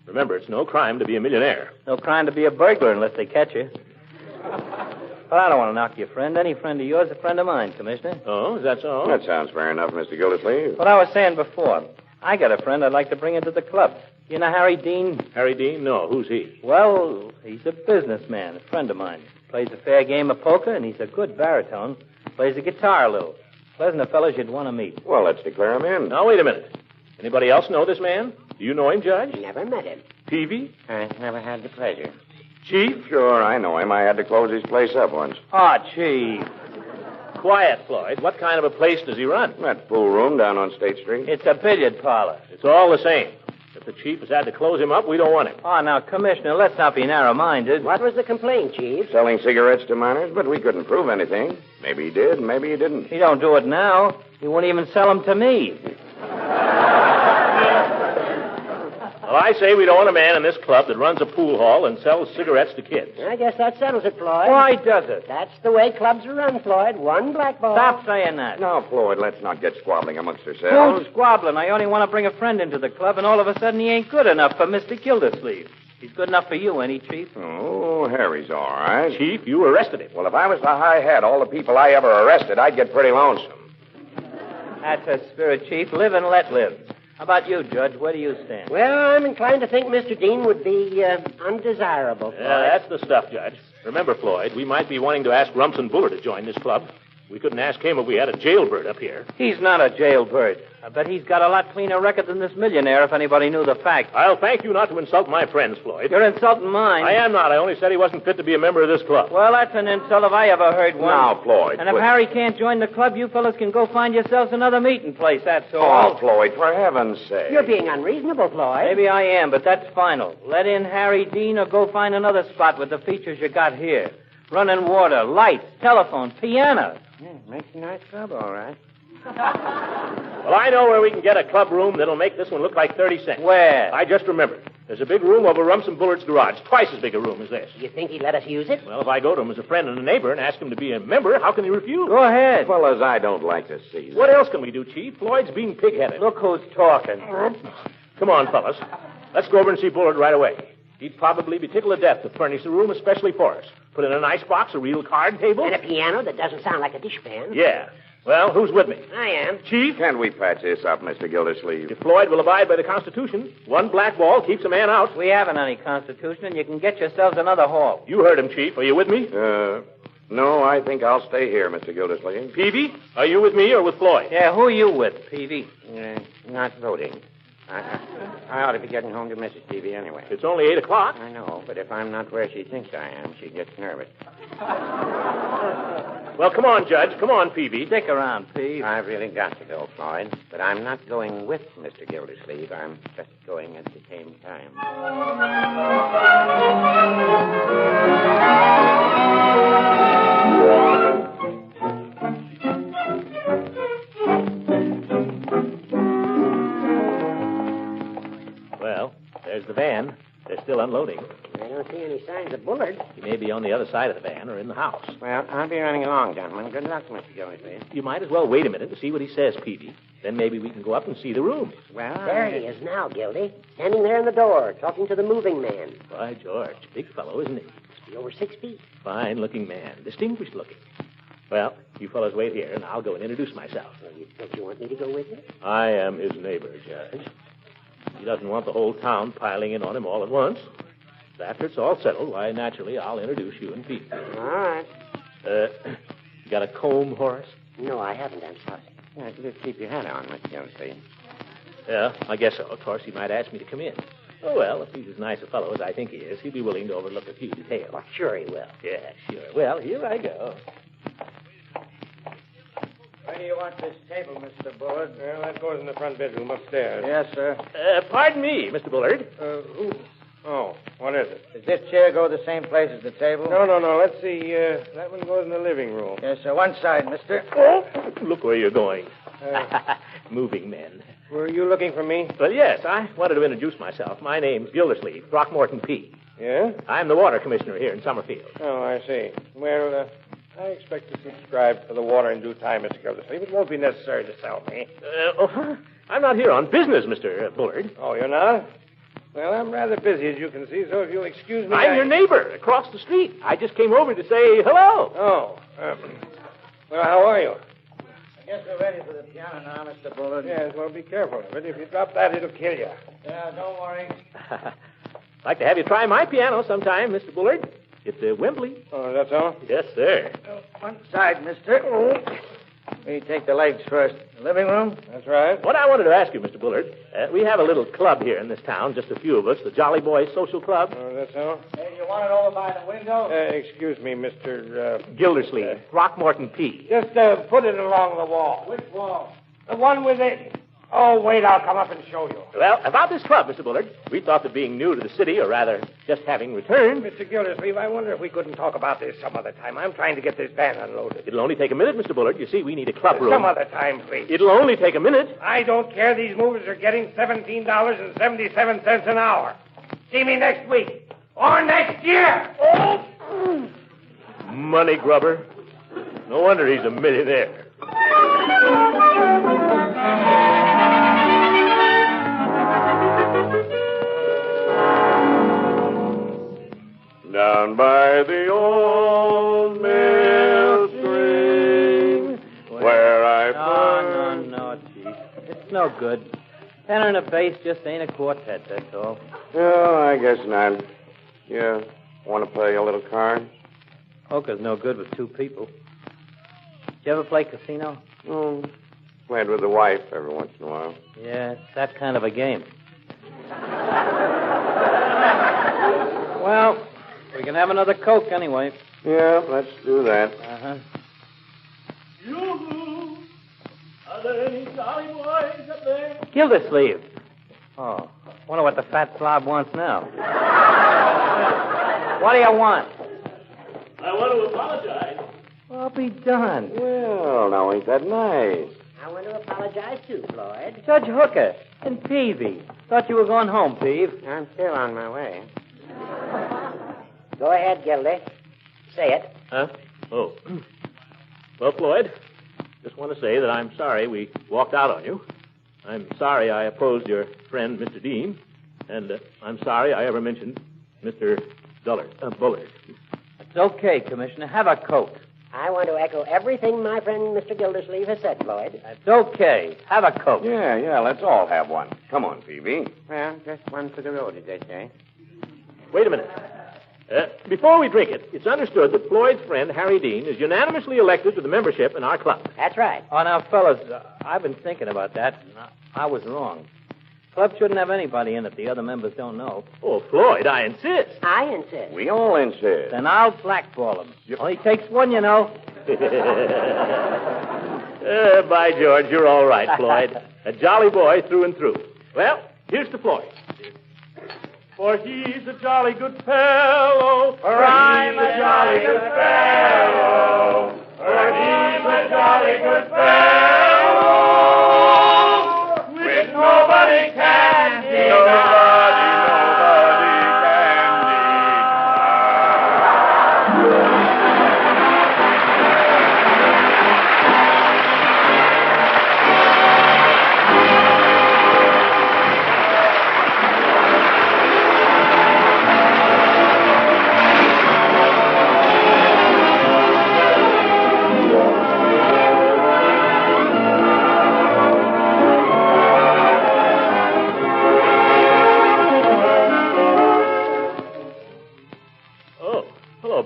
[SPEAKER 2] Remember, it's no crime to be a millionaire.
[SPEAKER 18] No crime to be a burglar unless they catch you. But I don't want to knock your friend. Any friend of yours is a friend of mine, Commissioner.
[SPEAKER 2] Oh, is that so?
[SPEAKER 7] That sounds fair enough, Mr. Gildersleeve.
[SPEAKER 18] What I was saying before. I got a friend I'd like to bring into the club. You know Harry Dean?
[SPEAKER 2] Harry Dean? No. Who's he?
[SPEAKER 18] Well, he's a businessman, a friend of mine. Plays a fair game of poker, and he's a good baritone. Plays the guitar a little. Pleasant a fellow you'd want to meet.
[SPEAKER 7] Well, let's declare him in.
[SPEAKER 2] Now, wait a minute. Anybody else know this man? Do you know him, Judge?
[SPEAKER 16] Never met him.
[SPEAKER 2] Peavy?
[SPEAKER 16] I never had the pleasure.
[SPEAKER 2] Chief?
[SPEAKER 7] Sure, I know him. I had to close his place up once.
[SPEAKER 18] Oh, Chief.
[SPEAKER 2] Quiet, Floyd. What kind of a place does he run?
[SPEAKER 7] That pool room down on State Street.
[SPEAKER 18] It's a billiard parlor.
[SPEAKER 2] It's all the same. If the chief has had to close him up, we don't want him.
[SPEAKER 18] Oh, now, Commissioner, let's not be narrow-minded.
[SPEAKER 16] What was the complaint, Chief?
[SPEAKER 7] Selling cigarettes to minors, but we couldn't prove anything. Maybe he did, maybe he didn't.
[SPEAKER 18] He don't do it now. He won't even sell them to me.
[SPEAKER 2] Well, I say we don't want a man in this club that runs a pool hall and sells cigarettes to kids.
[SPEAKER 16] I guess that settles it, Floyd.
[SPEAKER 18] Why does it?
[SPEAKER 16] That's the way clubs are run, Floyd. One black ball.
[SPEAKER 18] Stop saying that.
[SPEAKER 7] Now, Floyd, let's not get squabbling amongst ourselves.
[SPEAKER 18] Who's squabbling? I only want to bring a friend into the club, and all of a sudden he ain't good enough for Mr. Gildersleeve. He's good enough for you, ain't he, Chief?
[SPEAKER 7] Oh, Harry's all right.
[SPEAKER 2] Chief, you arrested him.
[SPEAKER 7] Well, if I was the high head, all the people I ever arrested, I'd get pretty lonesome.
[SPEAKER 18] That's a spirit, Chief. Live and let live. How about you, Judge? Where do you stand?
[SPEAKER 16] Well, I'm inclined to think Mr. Dean would be undesirable, Floyd.
[SPEAKER 2] Yeah, that's the stuff, Judge. Remember, Floyd, we might be wanting to ask Rumson Bullard to join this club. We couldn't ask him if we had a jailbird up here.
[SPEAKER 18] He's not a jailbird. I bet he's got a lot cleaner record than this millionaire if anybody knew the facts.
[SPEAKER 2] I'll thank you not to insult my friends, Floyd.
[SPEAKER 18] You're insulting mine.
[SPEAKER 2] I am not. I only said he wasn't fit to be a member of this club.
[SPEAKER 18] Well, that's an insult if I ever heard one.
[SPEAKER 7] Now, Floyd.
[SPEAKER 18] And if Harry can't join the club, you fellas can go find yourselves another meeting place, that's all.
[SPEAKER 7] Oh, Floyd, for heaven's sake.
[SPEAKER 16] You're being unreasonable, Floyd.
[SPEAKER 18] Maybe I am, but that's final. Let in Harry Dean or go find another spot with the features you got here. Running water, lights, telephone, piano.
[SPEAKER 16] Yeah, makes a nice club, all right.
[SPEAKER 2] Well, I know where we can get a club room that'll make this one look like 30 cents.
[SPEAKER 18] Where?
[SPEAKER 2] I just remembered. There's a big room over Rumson Bullard's garage, twice as big a room as this.
[SPEAKER 16] You think he'd let us use it?
[SPEAKER 2] Well, if I go to him as a friend and a neighbor and ask him to be a member, how can he refuse?
[SPEAKER 18] Go ahead.
[SPEAKER 7] Fellas, I don't like to see that.
[SPEAKER 2] What else can we do, Chief? Floyd's being pig-headed.
[SPEAKER 18] Look who's talking.
[SPEAKER 2] Come on, fellas. Let's go over and see Bullard right away. He'd probably be tickled to death to furnish the room especially for us. Put in an icebox, a real card table.
[SPEAKER 16] And a piano that doesn't sound like a dishpan.
[SPEAKER 2] Yeah. Well, who's with me?
[SPEAKER 16] I am.
[SPEAKER 2] Chief?
[SPEAKER 7] Can't we patch this up, Mr. Gildersleeve?
[SPEAKER 2] If Floyd will abide by the Constitution, one black ball keeps a man out.
[SPEAKER 18] We haven't any Constitution, and you can get yourselves another hall.
[SPEAKER 2] You heard him, Chief. Are you with me?
[SPEAKER 7] No, I think I'll stay here, Mr. Gildersleeve.
[SPEAKER 2] Peavy, are you with me or with Floyd?
[SPEAKER 18] Yeah, who are you with, Peavy?
[SPEAKER 9] Not voting. I ought to be getting home to Mrs. Peavy anyway.
[SPEAKER 2] It's only 8 o'clock.
[SPEAKER 9] I know, but if I'm not where she thinks I am, she gets nervous.
[SPEAKER 2] Well, come on, Judge. Come on, Peavy.
[SPEAKER 18] Stick around, Peavy.
[SPEAKER 9] I've really got to go, Floyd. But I'm not going with Mr. Gildersleeve. I'm just going at the same time.
[SPEAKER 2] Well, there's the van. They're still unloading.
[SPEAKER 16] I don't see any signs of Bullard.
[SPEAKER 2] He may be on the other side of the van or in the house.
[SPEAKER 9] Well, I'll be running along, gentlemen. Good luck, Mr. Gildersleeve.
[SPEAKER 2] You might as well wait a minute to see what he says, Peavy. Then maybe we can go up and see the room.
[SPEAKER 9] Well,
[SPEAKER 16] There he is now, Gildy. Standing there in the door, talking to the moving man.
[SPEAKER 2] By George, big fellow, isn't he?
[SPEAKER 16] Must be over 6 feet.
[SPEAKER 2] Fine-looking man. Distinguished looking. Well, you fellows wait here, and I'll go and introduce myself.
[SPEAKER 16] Well, don't you want me to go with you?
[SPEAKER 2] I am his neighbor, Judge. He doesn't want the whole town piling in on him all at once. After it's all settled, why, naturally, I'll introduce you and Pete.
[SPEAKER 16] All right.
[SPEAKER 2] You got a comb horse?
[SPEAKER 16] No, I haven't, I'm sorry.
[SPEAKER 10] Yeah, just keep your hat on, Mr. Gildersleeve.
[SPEAKER 2] Yeah, I guess so. Of course, he might ask me to come in. Oh, well, if he's as nice a fellow as I think he is, he'll be willing to overlook a few details.
[SPEAKER 16] Well, sure he will.
[SPEAKER 2] Yeah, sure. Well, here I go.
[SPEAKER 19] Where do you want this table, Mr. Bullard? Well, that goes in the front bedroom upstairs. Yes, sir.
[SPEAKER 2] Pardon me, Mr. Bullard.
[SPEAKER 19] Who? Oh, what is it?
[SPEAKER 9] Does this chair go the same place as the table?
[SPEAKER 19] No. Let's see. That one goes in the living room.
[SPEAKER 9] Yes, sir. One side, mister.
[SPEAKER 2] Oh, look where you're going. Moving men.
[SPEAKER 19] Were you looking for me?
[SPEAKER 2] Well, yes, I wanted to introduce myself. My name's Gildersleeve, Throckmorton P.
[SPEAKER 19] Yeah?
[SPEAKER 2] I'm the water commissioner here in Summerfield.
[SPEAKER 19] Oh, I see. Well, I expect to subscribe for the water in due time, Mr. Gildersleeve. It won't be necessary to sell me.
[SPEAKER 2] I'm not here on business, Mr. Bullard.
[SPEAKER 19] Oh, you're not? Well, I'm rather busy, as you can see, so if you'll excuse me...
[SPEAKER 2] I'm your neighbor across the street. I just came over to say hello.
[SPEAKER 19] Oh. Well, how are you?
[SPEAKER 9] I guess we're ready for the piano now, Mr. Bullard.
[SPEAKER 19] Yes, well, be careful of it. If you drop that, it'll kill you.
[SPEAKER 9] Yeah, don't worry.
[SPEAKER 2] I'd like to have you try my piano sometime, Mr. Bullard. It's Wembley.
[SPEAKER 19] Oh, that's all?
[SPEAKER 2] Yes, sir.
[SPEAKER 9] One side, mister. We take the legs first. The living room?
[SPEAKER 19] That's right.
[SPEAKER 2] What I wanted to ask you, Mr. Bullard, we have a little club here in this town, just a few of us, the Jolly Boys Social Club.
[SPEAKER 19] Oh, that's all?
[SPEAKER 9] Hey, you want it over by the window?
[SPEAKER 19] Excuse me, Mr.
[SPEAKER 2] Gildersleeve, Throckmorton P.
[SPEAKER 19] Just put it along the wall.
[SPEAKER 9] Which wall?
[SPEAKER 19] The one with it. Oh, wait, I'll come up and show you.
[SPEAKER 2] Well, about this club, Mr. Bullard, we thought that being new to the city, or rather, just having returned...
[SPEAKER 19] Mr. Gildersleeve, I wonder if we couldn't talk about this some other time. I'm trying to get this van unloaded.
[SPEAKER 2] It'll only take a minute, Mr. Bullard. You see, we need a club room.
[SPEAKER 19] Some other time, please.
[SPEAKER 2] It'll only take a minute.
[SPEAKER 19] I don't care. These movers are getting $17.77 an hour. See me next week. Or next year.
[SPEAKER 2] Oh! Money grubber. No wonder he's a millionaire.
[SPEAKER 7] Down by the old mill stream, where I first...
[SPEAKER 18] No, Chief. It's no good. Tenor and a bass just ain't a quartet, that's all.
[SPEAKER 7] Oh, I guess not. You want to play a little card?
[SPEAKER 18] Poker's no good with two people. Did you ever play casino?
[SPEAKER 7] Oh, played with the wife every once in a while.
[SPEAKER 18] Yeah, it's that kind of a game. Well, we can have another Coke anyway.
[SPEAKER 7] Yeah, let's do that.
[SPEAKER 18] Uh-huh.
[SPEAKER 3] Yoo-hoo! Are there any Jolly Boys up there?
[SPEAKER 18] Gildersleeve. Oh, wonder what the fat slob wants now. What do you want?
[SPEAKER 3] I want to apologize.
[SPEAKER 18] I'll be done.
[SPEAKER 7] Well, now ain't that nice?
[SPEAKER 16] I want to apologize, too, Floyd.
[SPEAKER 18] Judge Hooker and Peavy. Thought you were going home, Peave.
[SPEAKER 16] I'm still on my way. Go ahead, Gildy. Say it.
[SPEAKER 2] Huh? Oh. Well, Floyd, just want to say that I'm sorry we walked out on you. I'm sorry I opposed your friend, Mr. Dean. And I'm sorry I ever mentioned Mr. Bullard.
[SPEAKER 18] It's okay, Commissioner. Have a Coke.
[SPEAKER 16] I want to echo everything my friend Mr. Gildersleeve has said, Floyd.
[SPEAKER 18] It's okay. Have a Coke.
[SPEAKER 7] Yeah, let's all have one. Come on, Phoebe.
[SPEAKER 16] Well, just one for the road, as they say.
[SPEAKER 2] Wait a minute. Before we drink it, it's understood that Floyd's friend, Harry Dean, is unanimously elected to the membership in our club.
[SPEAKER 16] That's right.
[SPEAKER 18] Oh, now, fellas, I've been thinking about that, and I was wrong. Club shouldn't have anybody in it the other members don't know.
[SPEAKER 2] Oh, Floyd, I insist.
[SPEAKER 16] I insist.
[SPEAKER 7] We all insist.
[SPEAKER 18] Then I'll blackball him. Only takes one, you know.
[SPEAKER 2] By George, you're all right, Floyd. A jolly boy through and through. Well, here's to Floyd. For he's a jolly good fellow. For I'm a jolly good fellow. For he's a jolly good fellow. Which nobody can deny.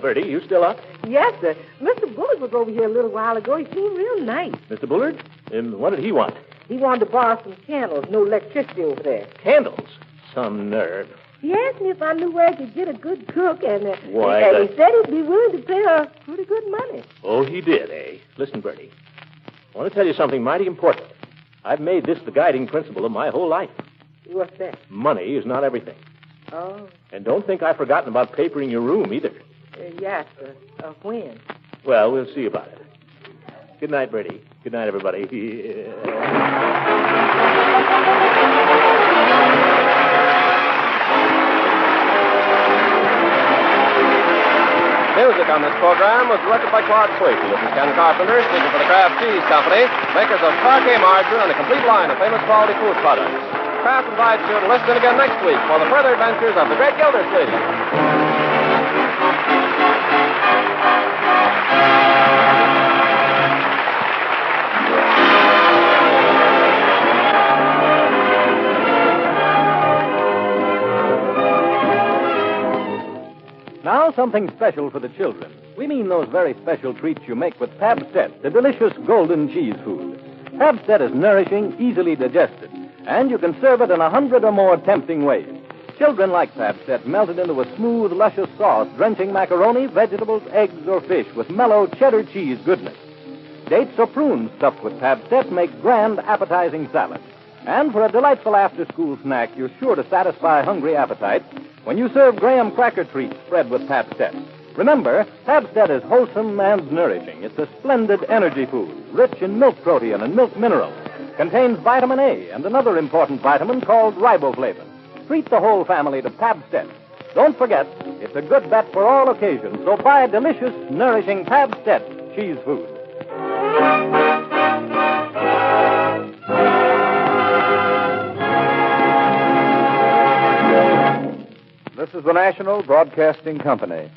[SPEAKER 2] Bertie, you still up?
[SPEAKER 6] yes, sir. Mr. Bullard was over here a little while ago. He seemed real nice.
[SPEAKER 2] Mr. Bullard? What did he want?
[SPEAKER 6] He wanted to borrow some candles. No electricity over there.
[SPEAKER 2] Candles? Some nerve.
[SPEAKER 6] He asked me if I knew where I could get a good cook, and,
[SPEAKER 2] Why,
[SPEAKER 6] and he said he'd be willing to pay her pretty good money.
[SPEAKER 2] Oh, he did, eh? Listen, Bertie. I want to tell you something mighty important. I've made this the guiding principle of my whole life.
[SPEAKER 6] What's that?
[SPEAKER 2] Money is not everything.
[SPEAKER 6] Oh.
[SPEAKER 2] And don't think I've forgotten about papering your room either.
[SPEAKER 6] Yes, sir. When?
[SPEAKER 2] Well, we'll see about it. Good night, Bertie. Good night, everybody.
[SPEAKER 1] Music on this program was directed by Claude Sweet. This is Ken Carpenter speaking for the Kraft Cheese Company, makers of parquet margarine and a complete line of famous quality food products. Kraft invites you to listen again next week for the further adventures of the great Gildersleeve.
[SPEAKER 20] Now, something special for the children. We mean those very special treats you make with Pabstet, the delicious golden cheese food. Pabstet is nourishing, easily digested, and you can serve it in 100 or more tempting ways. Children like Pabstet melted into a smooth, luscious sauce, drenching macaroni, vegetables, eggs, or fish with mellow cheddar cheese goodness. Dates or prunes stuffed with Pabstet make grand, appetizing salads. And for a delightful after-school snack, you're sure to satisfy hungry appetites when you serve graham cracker treats spread with Pabstet. Remember, Pabstet is wholesome and nourishing. It's a splendid energy food, rich in milk protein and milk minerals. Contains vitamin A and another important vitamin called riboflavin. Treat the whole family to Pabstet. Don't forget, it's a good bet for all occasions, so buy delicious, nourishing Pabstet cheese food. This is the National Broadcasting Company.